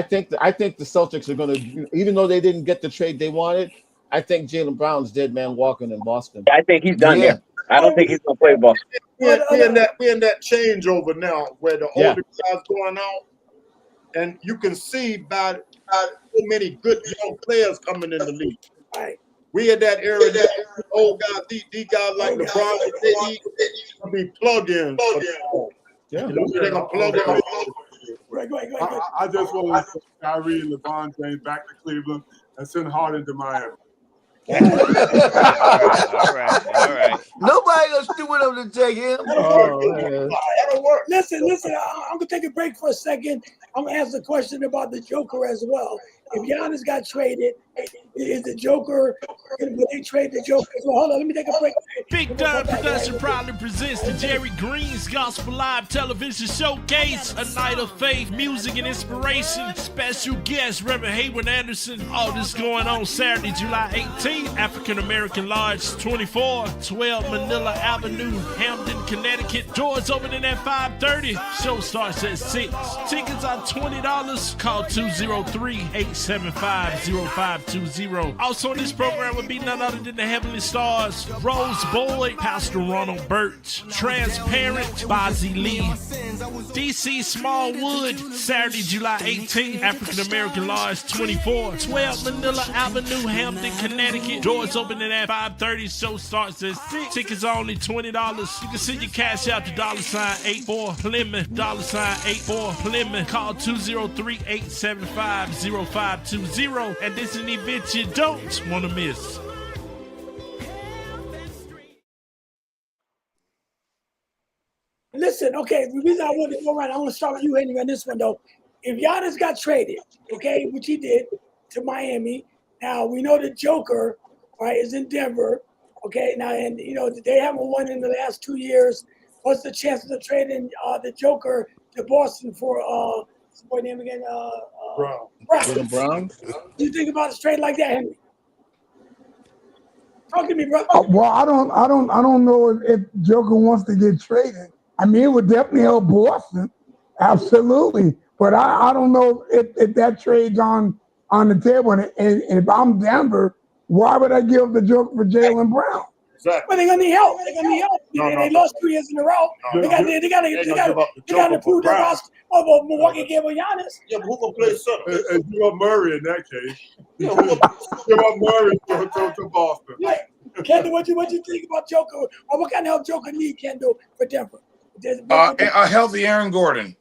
think the Celtics are going to, even though they didn't get the trade they wanted, I think Jaylen Brown's dead man walking in Boston. I think he's done there. I don't think he's going to play Boston. We're in that changeover now where the older guys going out, and you can see by so many good young players coming in the league. Right. We in that era that old guys, these guys like LeBron, they be plug-ins. Yeah, they're gonna plug in. I just want to send Kyrie and LeBron James back to Cleveland and send Harden to Miami. All right. Nobody gonna stupid enough to take him. That'll work. Listen. I'm gonna take a break for a second. I'm gonna ask a question about the Joker as well. If Giannis got traded, is the Joker? Will they trade the Joker? So hold on, let me take a break. Big Dirt Production proudly presents the Jerry Green's Gospel Live Television Showcase, a night of faith, music, and inspiration. Special guest Reverend Hayward Anderson. All this going on Saturday, July 18th, African American Lodge 24, 12 Manila Avenue, Hamden, Connecticut. Doors opening at 5:30. Show starts at 6. Tickets are $20. Call 203-875-0520. Also on this program will be none other than the Heavenly Stars, Rose Boyd, Pastor Ronald Birch, Transparent, Bozzy Lee, DC Smallwood, Saturday, July 18th, African American Lodge 24, 12 Manila Avenue, Hampton, Connecticut. Doors opening at 5:30. Show starts at 6. Tickets are only $20. You can send your cash out to $84 Plymouth, $84 Plymouth. Call 203-875-0520. And this is an event you don't want to miss. Listen, okay, the reason I want to go around, I want to start with you, Henry, on this one, though. If Giannis got traded, okay, which he did, to Miami, now we know the Joker, right, is in Denver, okay, now, and, you know, they haven't won in the last 2 years. What's the chances of trading the Joker to Boston for, what's the boy name again? Brown. Brown. What do you think about a trade like that, Henry? Talk to me, bro. Well, I don't know if Joker wants to get traded. I mean, it would definitely help Boston, absolutely. But I don't know if that trade's on the table. And if I'm Denver, why would I give the Joker for Jaylen Brown? Exactly. Well, they're gonna need help. They're gonna need help. They lost 2 years in a row. They got to prove their roster. Oh, well, Milwaukee gave a Giannis. Yeah, but who gonna play center? And give up Murray in that case. Yeah, Give up Murray to Boston. Yeah. Kendall, what you think about Joker? Or what kind of help Joker need, Kendall, for Denver? A healthy Aaron Gordon.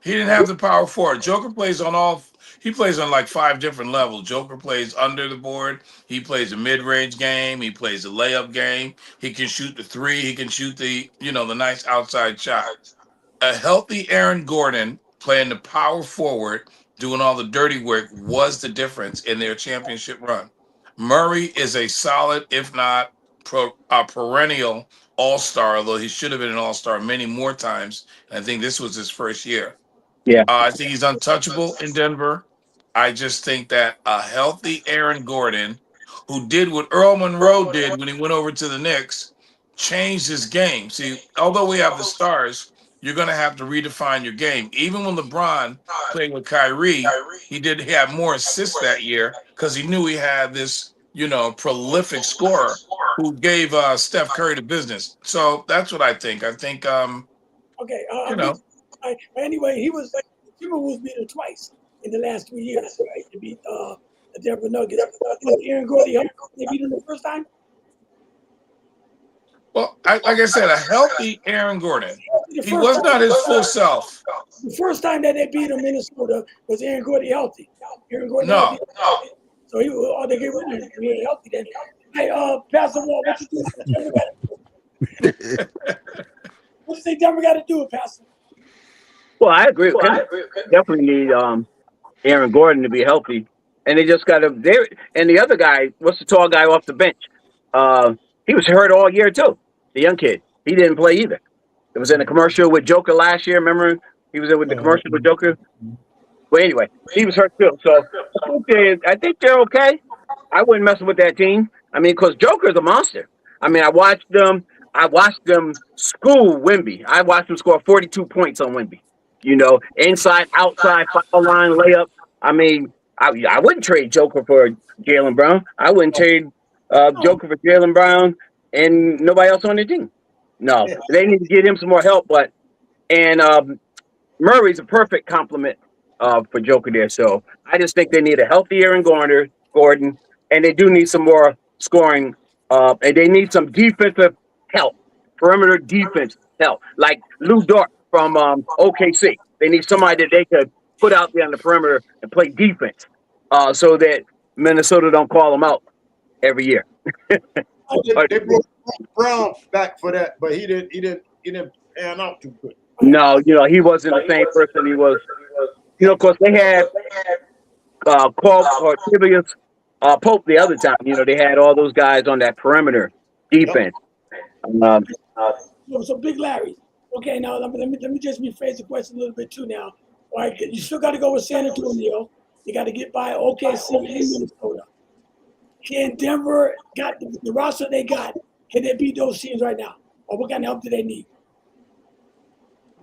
He didn't have the power forward. Joker plays on he plays on like 5 different levels. Joker plays under the board. He plays a mid-range game. He plays a layup game. He can shoot the 3. He can shoot the nice outside shot. A healthy Aaron Gordon playing the power forward, doing all the dirty work was the difference in their championship run. Murray is a solid, if not perennial all-star, although he should have been an all-star many more times. And I think this was his first year. Yeah. I think he's untouchable in Denver. I just think that a healthy Aaron Gordon, who did what Earl Monroe did when he went over to the Knicks, changed his game. See, although we have the stars, you're going to have to redefine your game. Even when LeBron played with Kyrie, he did have more assists that year because he knew he had this, prolific scorer who gave Steph Curry the business. So that's what I think. I think, okay. Anyway, he was like the Timberwolves beat him twice in the last 3 years, right? To beat the Denver Nuggets. Aaron Gordon, they beat him the first time. Well, like I said, a healthy Aaron Gordon. He was not his full self. The first time that they beat him in Minnesota was Aaron Gordon healthy. Aaron Gordon No. healthy. So he was they get rid of him. He ain't healthy then. Hey, Pastor Wall, what you think? What you think Denver got to do with Pastor? Well, I agree with him. Definitely need Aaron Gordon to be healthy. And they just got to and the other guy, what's the tall guy off the bench? He was hurt all year too. The young kid. He didn't play either. It was in a commercial with Joker last year. Remember? He was in with the commercial with Joker. Well, anyway, he was hurt too. So I think they're okay. I wouldn't mess with that team. I mean, because Joker's a monster. I mean, I watched them school Wemby. I watched them score 42 points on Wemby. Inside, outside, foul line, layup. I mean, I wouldn't trade Joker for Jaylen Brown. I wouldn't trade Joker for Jaylen Brown and nobody else on the team. No, they need to get him some more help. And Murray's a perfect complement for Joker there. So I just think they need a healthy Aaron Gordon, and they do need some more scoring. And they need some defensive help, perimeter defense help, like Lou Dort from OKC. They need somebody that they could put out there on the perimeter and play defense, so that Minnesota don't call them out every year. They brought Brown back for that, but he didn't pan out too good. No, he wasn't the same person he was. Of course, they had Tibius Pope the other time. They had all those guys on that perimeter defense. So Big Larry. Okay, now let me just rephrase the question a little bit too. Now, all right, you still got to go with San Antonio. You got to get by OKC and Minnesota. Can Denver got the roster they got? Can they beat those teams right now, or what kind of help do they need?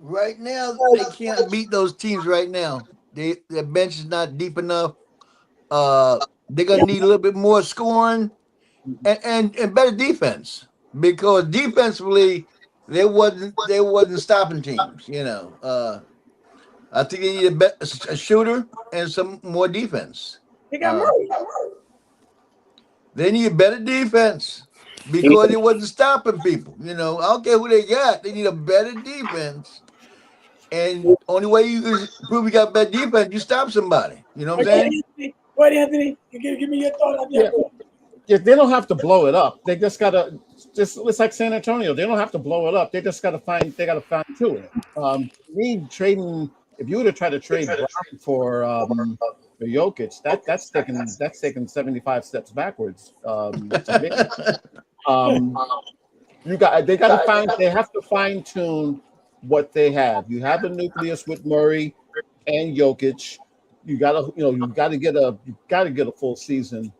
Right now, they can't beat those teams right now. Their bench is not deep enough. They're gonna need a little bit more scoring and better defense, because defensively they wasn't stopping teams. I think they need a shooter and some more defense. They got Murray. They need better defense because it wasn't stopping people. I don't care who they got. They need a better defense. And only way you can prove you got better defense, you stop somebody. You know what I'm saying? Go ahead, Anthony. Give me your thought on that. Yeah, they don't have to blow it up. They just gotta it's like San Antonio. They don't have to blow it up. They just gotta fine tune it. Me trading, if you were to try to trade Brown for Jokic, that's taking 75 steps backwards. To me. They have to fine tune what they have. You have a nucleus with Murray and Jokic. You gotta get a full season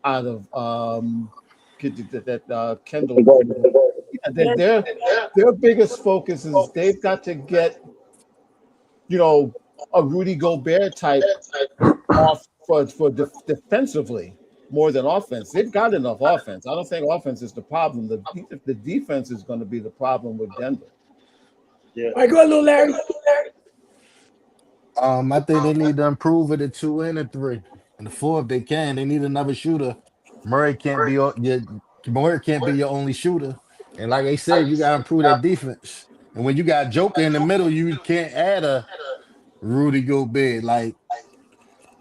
out of Kendall. Their biggest focus is they've got to get a Rudy Gobert type off for defensively more than offense. They've got enough offense. I don't think offense is the problem. The defense is going to be the problem with Denver. Yeah. All right, go ahead, little Larry. I think they need to improve it at 2 and a 3. And the 4, if they can, they need another shooter. Murray can't be your only shooter. And like I said, you gotta improve that defense. And when you got Joker in the middle, you can't add a Rudy Gobert.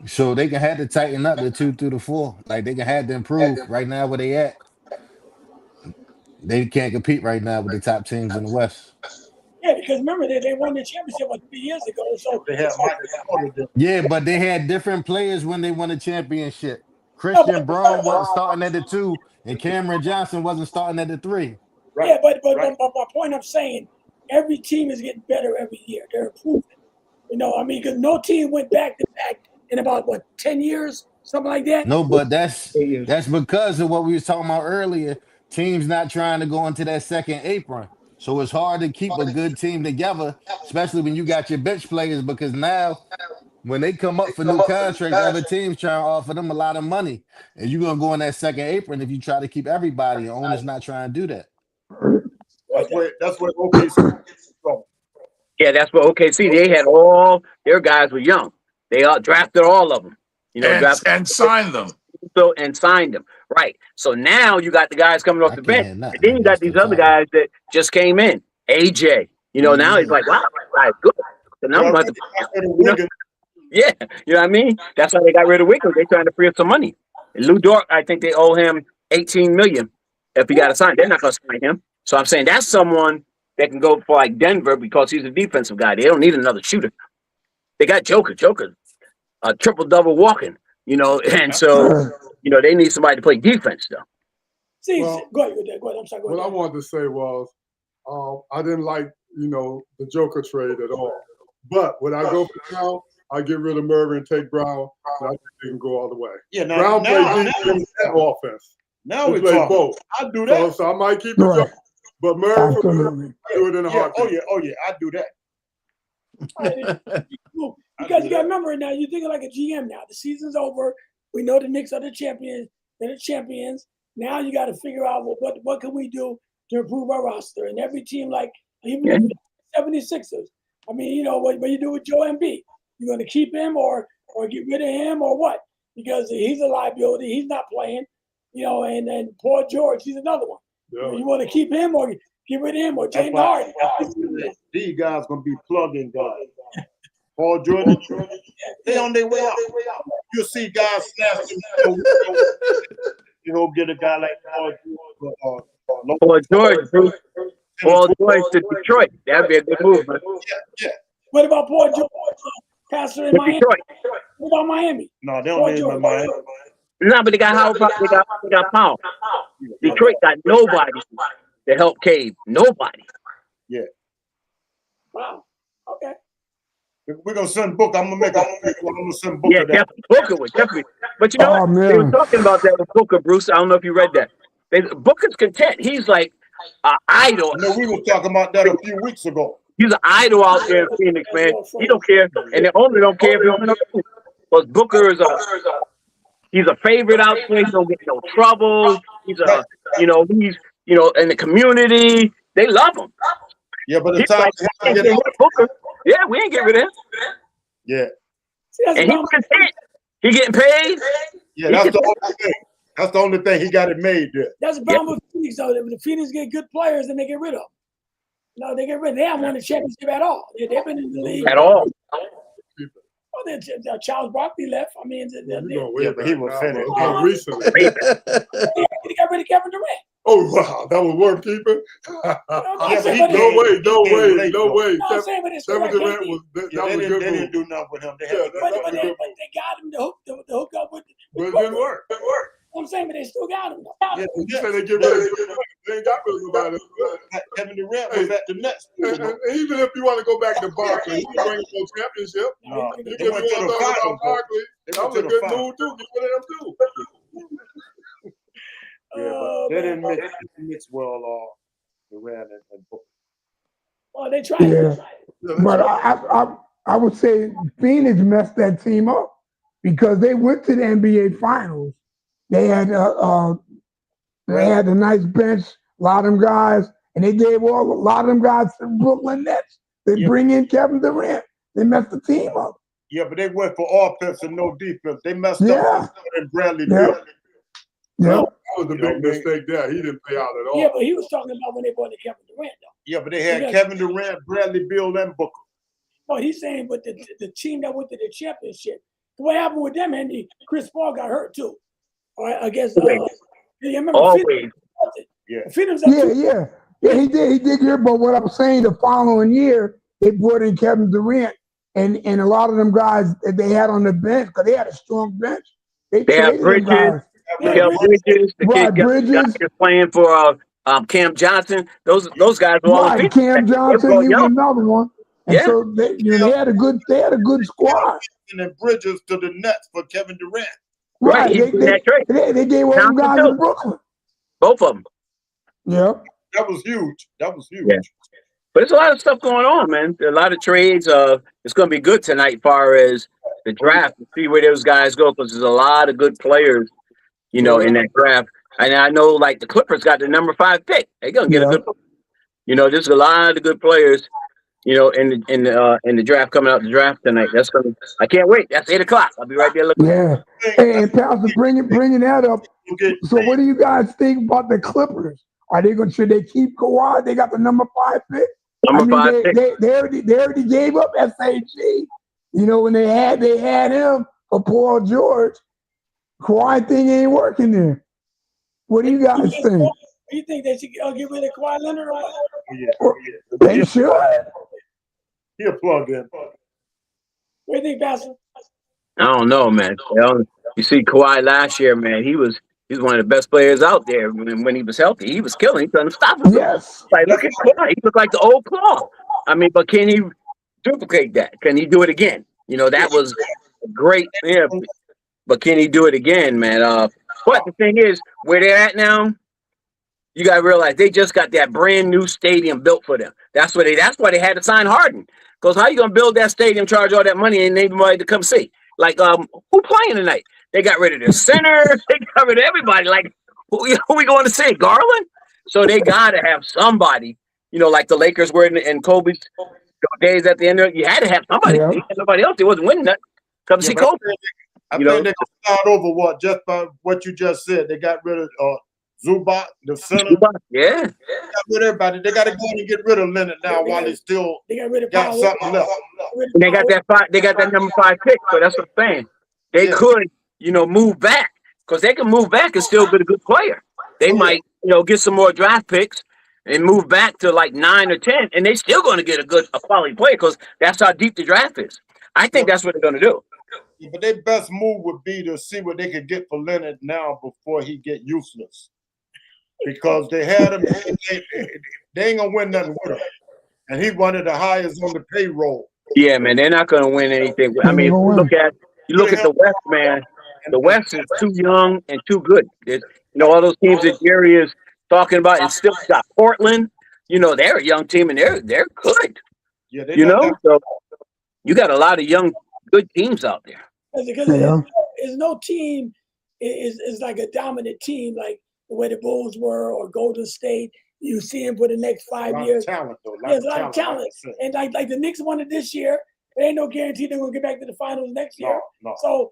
So they can have to tighten up the 2 through the 4. Like they can have to improve. Right now, where they at, they can't compete right now with the top teams in the West. Yeah, because remember they won the championship 3 years ago. So they had yeah, but they had different players when they won the championship. Christian Braun wasn't starting at the 2, and Cameron Johnson wasn't starting at the 3. Right. Yeah, but my point I'm saying, every team is getting better every year. They're improving. Because no team went back to back in about 10 years, something like that. No, but that's because of what we was talking about earlier. Teams not trying to go into that second apron. So it's hard to keep a good team together, especially when you got your bench players, because now when they come up for new contracts, other teams trying to offer them a lot of money. And you're going to go in that second apron if you try to keep everybody. The owner's not trying to do that. That's what OKC is from. Yeah, that's what OKC. They had all their guys were young. They all drafted all of them. And signed them. And signed them. Right. So now you got the guys coming off the bench. And then you got these other guys that just came in. AJ. Now he's like, wow, that's good. So now I'm about to, yeah, you know what I mean? That's why they got rid of Wiggins. They're trying to free up some money. And Lou Dort, I think they owe him $18 million if he got to sign. They're not going to sign him. So I'm saying that's someone that can go for like Denver because he's a defensive guy. They don't need another shooter. They got Joker, triple-double walking, and so, they need somebody to play defense, though. Go ahead. I'm sorry. What I wanted to say was I didn't like, the Joker trade at all. But when I go for Brown, I get rid of Murray and take Brown, and I think they can go all the way. Yeah, Brown plays defense and offense. Now we play talking. both. I do that. So I might keep the Joker. But Murray for Murray, do it in a heartbeat. Oh yeah, I do that. Because you got to remember now, you're thinking like a GM now. The season's over. We know the Knicks are the champions. They're the champions. Now you got to figure out what can we do to improve our roster. And every team, like even the 76ers. I mean, what you do with Joe Embiid. You're going to keep him or get rid of him or what? Because he's a liability. He's not playing. And then Paul George, he's another one. Yeah. You want to keep him or get rid of him or James Harden? These guys going to be plug-in guys. Paul George, they on their way out. You'll see guys snatch them. Get a guy like Paul George. Paul George to Detroit. That'd be a good move. Yeah. What about Paul George? Pastor in Miami. Detroit. What about Miami? No, they don't need him in Miami. No, but they got Howard. They got Powell. Detroit got nobody to help Cave. Nobody. Yeah. Wow. Okay. We're gonna send Booker. I'm gonna send Booker. Yeah, definitely. Booker would definitely. But they were talking about that with Booker, Bruce. I don't know if you read that. Booker's content. He's like an idol. No, we were talking about that a few weeks ago. He's an idol out there in Phoenix, man. He don't care, and the owner don't care if he don't know. Because Booker is he's a favorite out there. He don't get no trouble. He's he's in the community. They love him. Yeah, but the He's time like, get rid of Booker. Yeah, we ain't get rid of him. yeah, See, that's And the he problem. content. He getting paid. yeah, He that's can- the only thing. That's the only thing he got it made there. That's the problem with Phoenix, though. If the Phoenix get good players, then they get rid of them. No, they get rid. They haven't won the championship at all. They've been in the league at all. Well, Charles Barkley left. I mean, Yeah, but he was finished. Recently. they got rid of Kevin Durant. Oh wow, that was worth keeping. Yeah, but No way. No, I'm saying, but it's Kevin still Durant KD. was that Yeah, was a they good didn't move. do nothing with him. They Yeah, had to that But was a good they got him to hook up with. But it didn't work. I'm saying, but they still got him. Yeah, You say they get rid of Durant. They ain't got rid of nobody. Kevin Durant was at the Nets. And even if you want to go back to Barkley, he didn't bring him no championship. No, You they can went to the talk about finals. Barkley. They That went was a to the good finals. move too. Get rid of him too. Yeah, but they didn't mix well. Durant and Booker. Oh, they tried. Yeah. But I would say Phoenix messed that team up because they went to the NBA Finals. They had a nice bench, a lot of them guys, and they gave a lot of them guys to Brooklyn Nets. They bring in Kevin Durant. They messed the team up. Yeah, but they went for offense and no defense. They messed up and Bradley Yeah. Beal. Yeah. That was a big mistake there. He didn't pay out at all. Yeah, but he was talking about when they brought in Kevin Durant, though. Yeah, but they had Kevin Durant, Bradley Beal, and Booker. Well, he's saying, but the team that went to the championship, what happened with them, Andy? Chris Paul got hurt too. All right, I guess. You remember Always. Phoenix Yeah, he did get hurt. But what I'm saying, the following year, they brought in Kevin Durant, and a lot of them guys that they had on the bench, because they had a strong bench. They have traded them guys. Miguel Bridges, the Right, kid Bridges. is playing for Cam Johnson. Those guys were all Right, Cam Johnson, he was another one. And Yeah. so they had a good squad. And then Bridges to the Nets for Kevin Durant. Right, he did that trade. They gave all them guys in Brooklyn. Both of them. Yeah. That was huge. That was huge. Yeah. But there's a lot of stuff going on, man. There are a lot of trades. It's going to be good tonight as far as the draft to see where those guys go, because there's a lot of good players, in that draft. And I know, like, the Clippers got the number 5 pick. They're going to get a good, there's a lot of good players, in the draft coming out the draft tonight. I can't wait. That's 8:00. I'll be right there looking. Yeah. And Pastor, bringing that up. So what do you guys think about the Clippers? Should they keep Kawhi? They got the number 5 pick. Number 5 pick. They already gave up SAG. When they had him for Paul George. Kawhi thing ain't working there. What do you guys think? Do you think they should get rid of Kawhi Leonard or what? Yeah. They should. He'll plug in. What do you think, Pastor? I don't know, man. You see Kawhi last year, man. He's one of the best players out there. When he was healthy, he was killing. He's unstoppable. Yes. Like, look at Kawhi. He looked like the old Claw. I mean, but can he duplicate that? Can he do it again? That was great. Yeah. But can he do it again, man? But the thing is, where they're at now, you gotta realize they just got that brand new stadium built for them. That's why they had to sign Harden. Because how you gonna build that stadium, charge all that money, and ain't nobody to come see? Like, who playing tonight? They got rid of their center. They got rid of everybody. Like, who we going to see? Garland? So they gotta have somebody. Like the Lakers were in Kobe's days at the end of it. You had to have somebody. Yeah. You had nobody else. He wasn't winning that. Come see Kobe. I think they can start over just by what you just said. They got rid of Zubac, the center. Yeah. They got rid of everybody. They got to go and get rid of Leonard now while they still got something left. And they got that number 5 pick. So that's what I'm saying. They could, move back, because they can move back and still get a good player. They might, get some more draft picks and move back to like 9 or 10, and they still going to get a quality player, because that's how deep the draft is. I think that's what they're going to do. Yeah, but their best move would be to see what they could get for Leonard now before he get useless. Because they had him, they ain't gonna win nothing with him. And he one of the highest on the payroll. Yeah, man, they're not gonna win anything. I mean, if you look at the West, man. The West is too young and too good. All those teams that Jerry is talking about, and still got Portland. They're a young team and they're good. Yeah, so you got a lot of young, good teams out there. Because there's no team is like a dominant team like the way the Bulls were or Golden State. you see him for the next 5 A years. lot of talent, though. There's a lot of talent. And like the Knicks won it this year, there ain't no guarantee they're gonna get back to the finals next year. No. So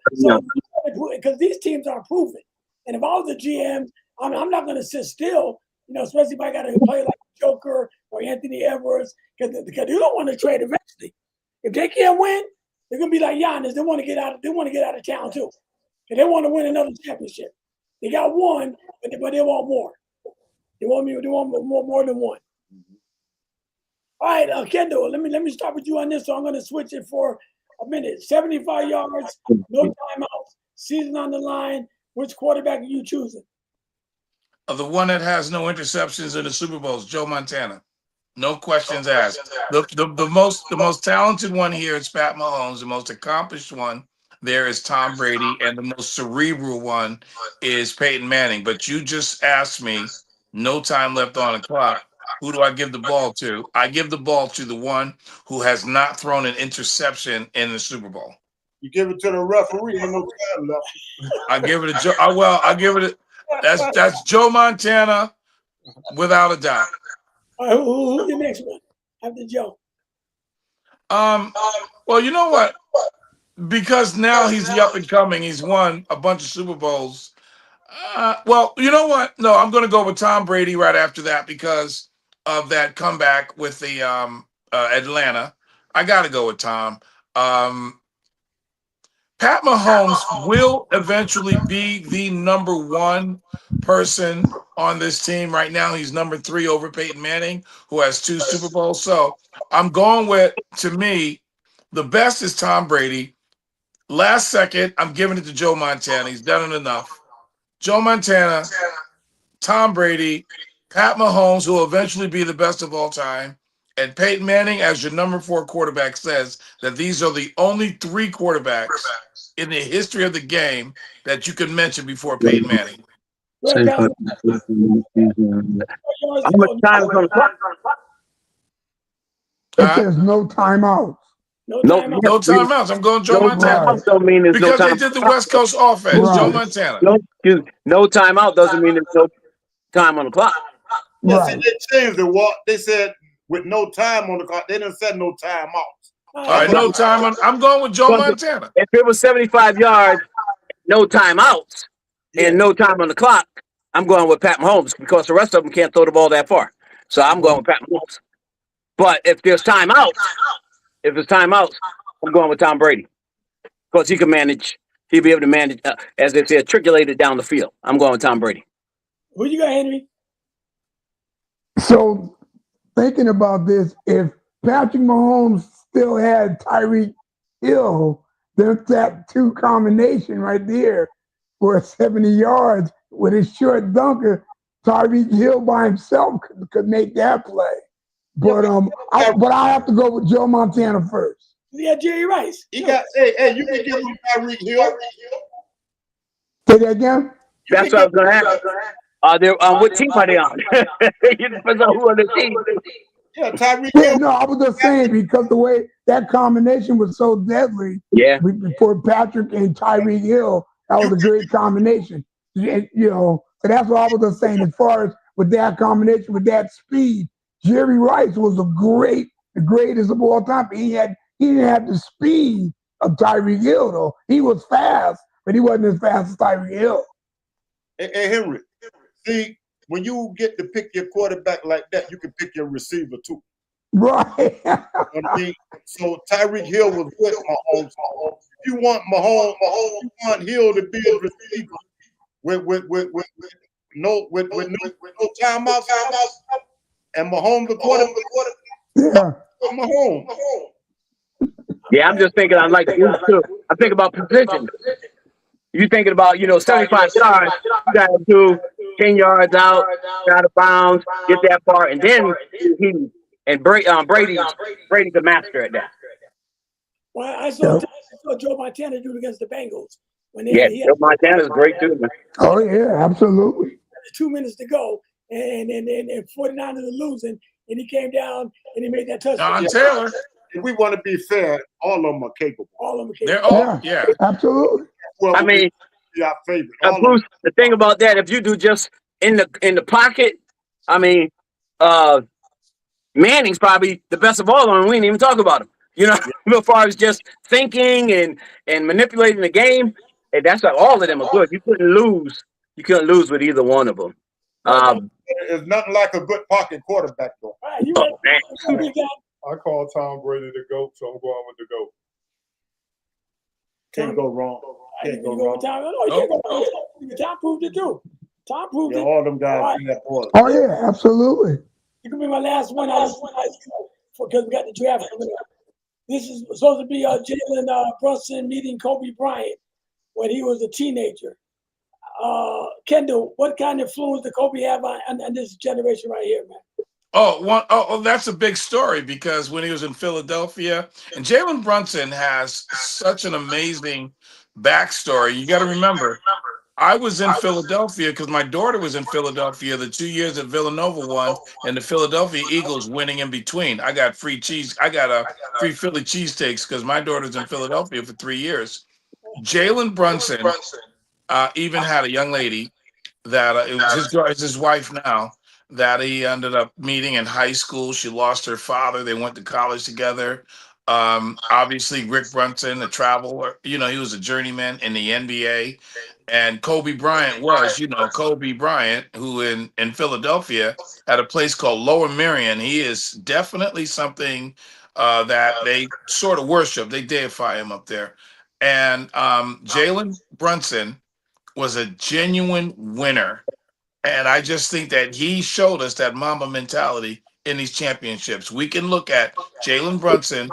because these teams are proven. And if I was the GM, I'm not gonna sit still, especially if I gotta play like Joker or Anthony Edwards, because they don't want to trade eventually. If they can't win, they're gonna be like Giannis. They want to get out of town too. And they want to win another championship. They got one, but they want more. They want more than one. All right, Kendall, let me start with you on this. So I'm going to switch it for a minute. 75 yards, no timeouts, season on the line. Which quarterback are you choosing? The one that has no interceptions in the Super Bowl is Joe Montana. No questions asked. The most talented one here is Pat Mahomes. The most accomplished one there is Tom Brady, and the most cerebral one is Peyton Manning. But you just asked me, no time left on the clock. Who do I give the ball to? I give the ball to the one who has not thrown an interception in the Super Bowl. You give it to the referee, ain't no time left. I give it to Joe. I give it. That's Joe Montana, without a doubt. All right, who's the next one after Joe? Well, you know what? Because now he's the up and coming. He's won a bunch of Super Bowls. Well, you know what? No, I'm going to go with Tom Brady right after that because of that comeback with the Atlanta. I got to go with Tom. Pat Mahomes will eventually be the number one person on this team. Right now, he's number 3 over Peyton Manning, who has 2 Super Bowls. So I'm going with, to me, the best is Tom Brady. Last second, I'm giving it to Joe Montana. He's done it enough. Joe Montana, Tom Brady, Pat Mahomes, who will eventually be the best of all time, and Peyton Manning as your number 4 quarterback says that these are the only 3 quarterbacks in the history of the game that you can mention before Peyton Manning. How much time is on the clock? It says no timeouts. No timeouts. I'm going Joe Montana. Timeout don't mean there's because no time. they did the West Coast offense. Right. Joe Montana. No timeout doesn't mean there's no time on the clock. Yeah, see, they changed it. They said with no time on the clock. They didn't say no timeouts. All right, no time. I'm going with Joe Montana. If it was 75 yards, no timeouts, and no time on the clock, I'm going with Pat Mahomes because the rest of them can't throw the ball that far. So I'm going with Pat Mahomes. But if there's timeouts, I'm going with Tom Brady because he can manage. He'll be able to manage, as they say, triangulate it down the field. I'm going with Tom Brady. Who you got, Henry? So thinking about this, if Patrick Mahomes still had Tyreek Hill, then that 2 combination right there for 70 yards with his short dunker, Tyreek Hill by himself could make that play. But I have to go with Joe Montana first. Yeah, Jerry Rice. He got hey, you can give him Tyreek Hill. Say that again? That's what I was going to ask. What team are they on? It depends on who on the team. Yeah, Tyreek Yeah, Hill. no, I was just saying because the way that combination was so deadly. Yeah. Before Patrick and Tyreek Hill, that was a great combination. So that's what I was just saying. As far as with that combination, with that speed, Jerry Rice was the greatest of all time. He didn't have the speed of Tyreek Hill though. He was fast, but he wasn't as fast as Tyreek Hill. Hey, Henry. See, when you get to pick your quarterback like that, you can pick your receiver too. Right. So Tyreek Hill was with Mahomes. If you want Mahomes, you want Hill to be a receiver with no timeouts, and Mahomes the quarterback. Yeah. Mahomes. Yeah, I'm just thinking. I'm thinking about position. You thinking about 75 yards? You got to do 10 yards out, out of bounds, get that far, and then Brady's a master at that. Well, I saw Joe Montana do it against the Bengals when Joe Montana's great too, man. Oh yeah, absolutely. 2 minutes to go, and 49ers are losing, and he came down and he made that touchdown. John Taylor. If we want to be fair, all of them are capable. All of them. They're all, yeah. Absolutely. Well, I mean, our favorite. Bruce, the thing about that, if you do just in the pocket, I mean, Manning's probably the best of all of them. We didn't even talk about him. You know, as far as just thinking and manipulating the game, and that's like all of them are good. You couldn't lose. You couldn't lose with either one of them. There's nothing like a good pocket quarterback, though. Right, you ready? I call Tom Brady the GOAT, so I'm going with the GOAT. Can't go wrong. Can't go wrong. Tom proved it too. Tom proved it. All them guys in that board. Oh yeah, absolutely. You can be my last one. Because we got the draft coming up. This is supposed to be Jalen Brunson meeting Kobe Bryant when he was a teenager. Kendall, what kind of influence did Kobe have on this generation right here, man? Oh, that's a big story because when he was in Philadelphia, and Jalen Brunson has such an amazing backstory. You got to remember, I was in Philadelphia because my daughter was in Philadelphia the 2 years that Villanova won, and the Philadelphia Eagles winning in between. I got free cheese. I got a free Philly cheesesteaks because my daughter's in Philadelphia for 3 years. Jalen Brunson even had a young lady that it was his wife now, that he ended up meeting in high school. She lost her father. They went to college together. Obviously, Rick Brunson, a traveler, he was a journeyman in the NBA. And Kobe Bryant was, Kobe Bryant, who in Philadelphia had a place called Lower Merion. He is definitely something that they sort of worship. They deify him up there. And Jalen Brunson was a genuine winner. And I just think that he showed us that Mamba mentality in these championships. We can look at Jalen Brunson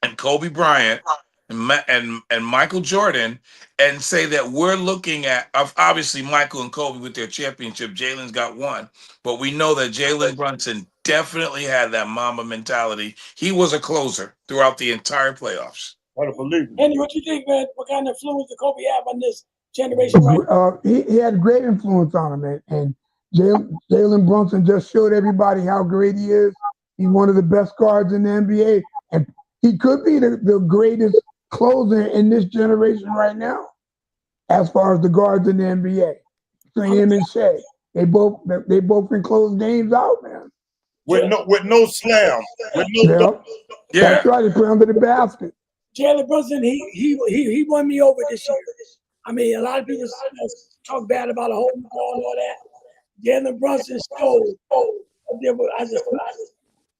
and Kobe Bryant and Michael Jordan and say that we're looking at, obviously, Michael and Kobe with their championship. Jalen's got one. But we know that Jalen Brunson definitely had that Mamba mentality. He was a closer throughout the entire playoffs. I don't believe it. Andy, what you think, man? What kind of influence did Kobe have on this generation? Right? He had great influence on him, man. And Jalen Brunson just showed everybody how great he is. He's one of the best guards in the NBA. And he could be the greatest closer in this generation right now, as far as the guards in the NBA. So him and Shea, they both can close games out, man. With no slam. That's right. He put under the basket. Jalen Brunson, he won me over this year. I mean, a lot of people talk bad about a holding ball and all that. Jalen Brunson stole.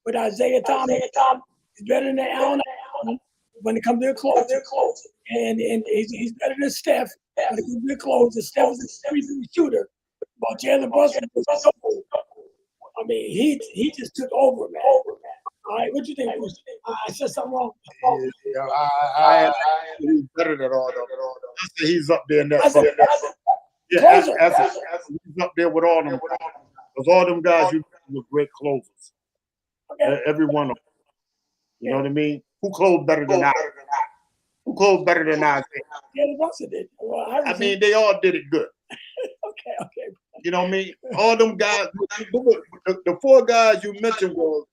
With Isaiah Thomas, he's better than Allen when it comes to the close. And he's better than Steph when it comes to the close. And Steph is a 3-point shooter. But Jalen Brunson was so, I mean, he just took over, man. All right, what you think, Bruce? I said something wrong. He's better than all of them. I said he's up there in that. He's up there with all them. Because all them guys were great closers. Okay. Every one of them. You know what I mean? Who closed better than I? Who closed better than I? Jalen Brunson did. Well, I mean, they all did it good. Okay. You know what I mean? All them guys, the four guys you mentioned was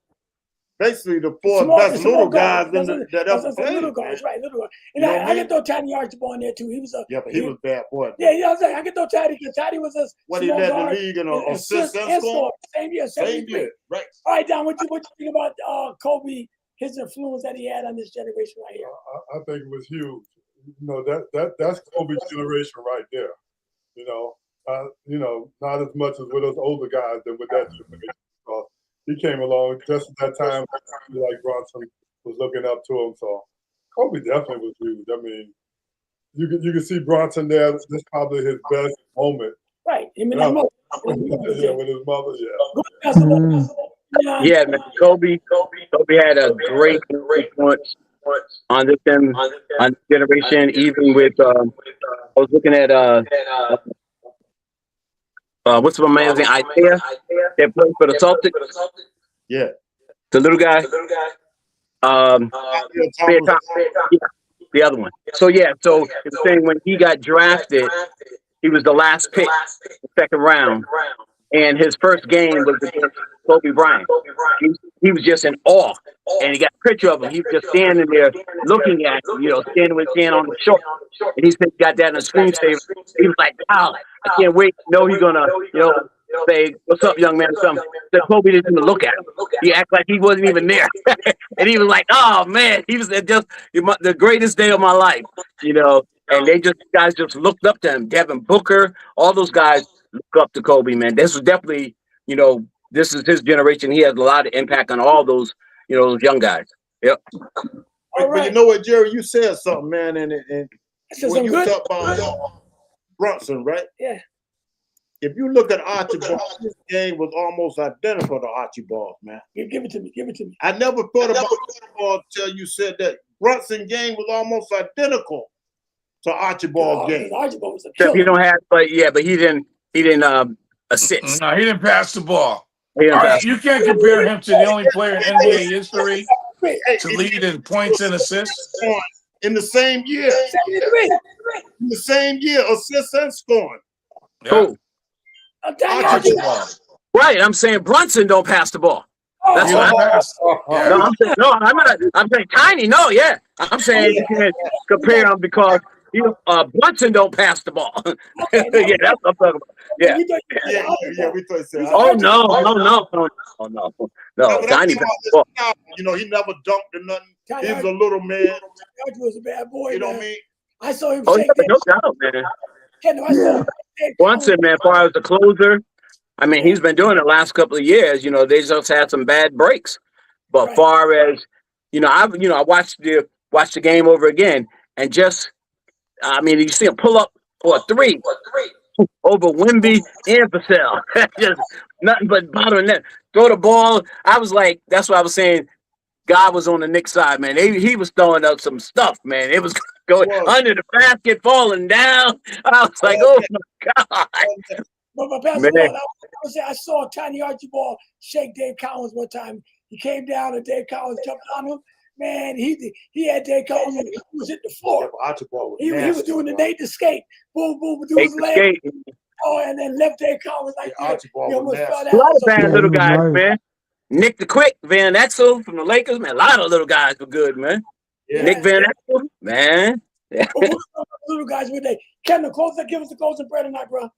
basically the four best little guys that ever played. Little guys, right? Little guys. And I can throw Tiny Archibald in there too. He was but he was bad boy. Yeah, I was like, I can throw Tiny because Tiny was a what he led the league in assists and score. Same year, right? All right, Don, what you think about Kobe? His influence that he had on this generation right here. I think it was huge. That's Kobe's generation right there. Not as much as with those older guys than with that generation. He came along just at that time, like Brunson was looking up to him. So Kobe definitely was huge. I mean, you can see Brunson there. This is probably his best moment. Right. With his mother. Yeah, man. Kobe had a great influence on this generation. Even with I was looking at what's my man's name? Isaiah that played for the Celtics. Yeah, the little guy. The other one. So the thing when he got drafted, he was the last pick, the second round. And his first game was against Kobe Bryant. He was just in awe. And he got a picture of him. He was just standing there looking at him, standing with his hand on the shoulder. And he got that in a screensaver. He was like, wow, I can't wait to know he's going to, say, "What's up, young man?" or something, that Kobe didn't even look at him. He acted like he wasn't even there, and he was like, "Oh man, he was just the greatest day of my life," you know. And guys just looked up to him. Devin Booker, all those guys look up to Kobe, man. This was definitely, this is his generation. He has a lot of impact on all those, those young guys. Yep. But you know what, Jerry? You said something, man, and when you talk about Brunson, right? Yeah. If you look at Archibald, his game was almost identical to Archibald, man. Give it to me. Give it to me. I never thought about Archibald until you said that Brunson game was almost identical to Archibald game. Archibald was a killer. You don't have, but he didn't assist. No, he didn't pass the ball. Pass. You can't compare him to the only player in NBA history to lead in points and assists. In the same year. In the same year, assists and scoring. Yeah. Archibald. Right, I'm saying Brunson don't pass the ball. That's what I'm saying Tiny. No, yeah. I'm saying you can't compare them because Brunson don't pass the ball. Yeah, that's what I'm talking about. Yeah. We thought so. Oh no. Tiny passed the ball. He never dunked or nothing. He was a little man. Archie was a bad boy. You know what I mean? I saw him. No doubt, man. Brunson, man, as far as the closer, I mean, he's been doing it the last couple of years. They just had some bad breaks. But far as I watched the game over again, and just, I mean, you see him pull up for a three over Wemby and Vassell. Just nothing but bottom net. Throw the ball. I was like, that's what I was saying. God was on the Knicks side, man. He was throwing up some stuff, man. It was going under the basket, falling down. I was like, oh my God. But Pastor, I saw Tiny Archibald shake Dave Collins one time. He came down and Dave Collins jumped on him. Man, he had Dave Collins. He was hitting the floor. Archibald he was doing the Nate escape. Boom, boom, do his leg. Oh, and then left Dave Collins like that. He almost fell down. A lot of bad little guys, man. Nick the Quick, Van Exel from the Lakers, man. A lot of little guys were good, man. Yeah. Nick Van Exel, man. Yeah. Little guys were they? Ken, the closer, give us the closing prayer tonight, bro.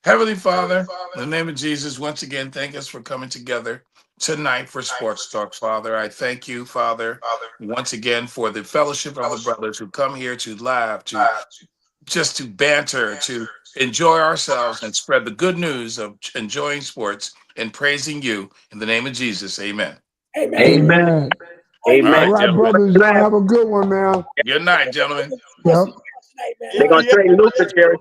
Heavenly Father, in the name of Jesus, once again, thank us for coming together tonight for Sports Talk, Father. I thank you, Father, once again for the fellowship of the brothers who come here to laugh, to banter, to enjoy ourselves and spread the good news of enjoying sports and praising you in the name of Jesus. Amen. Amen. All right, brothers, y'all have a good one, man. Good night, gentlemen. Yep. They're going to trade Luther, Jerry.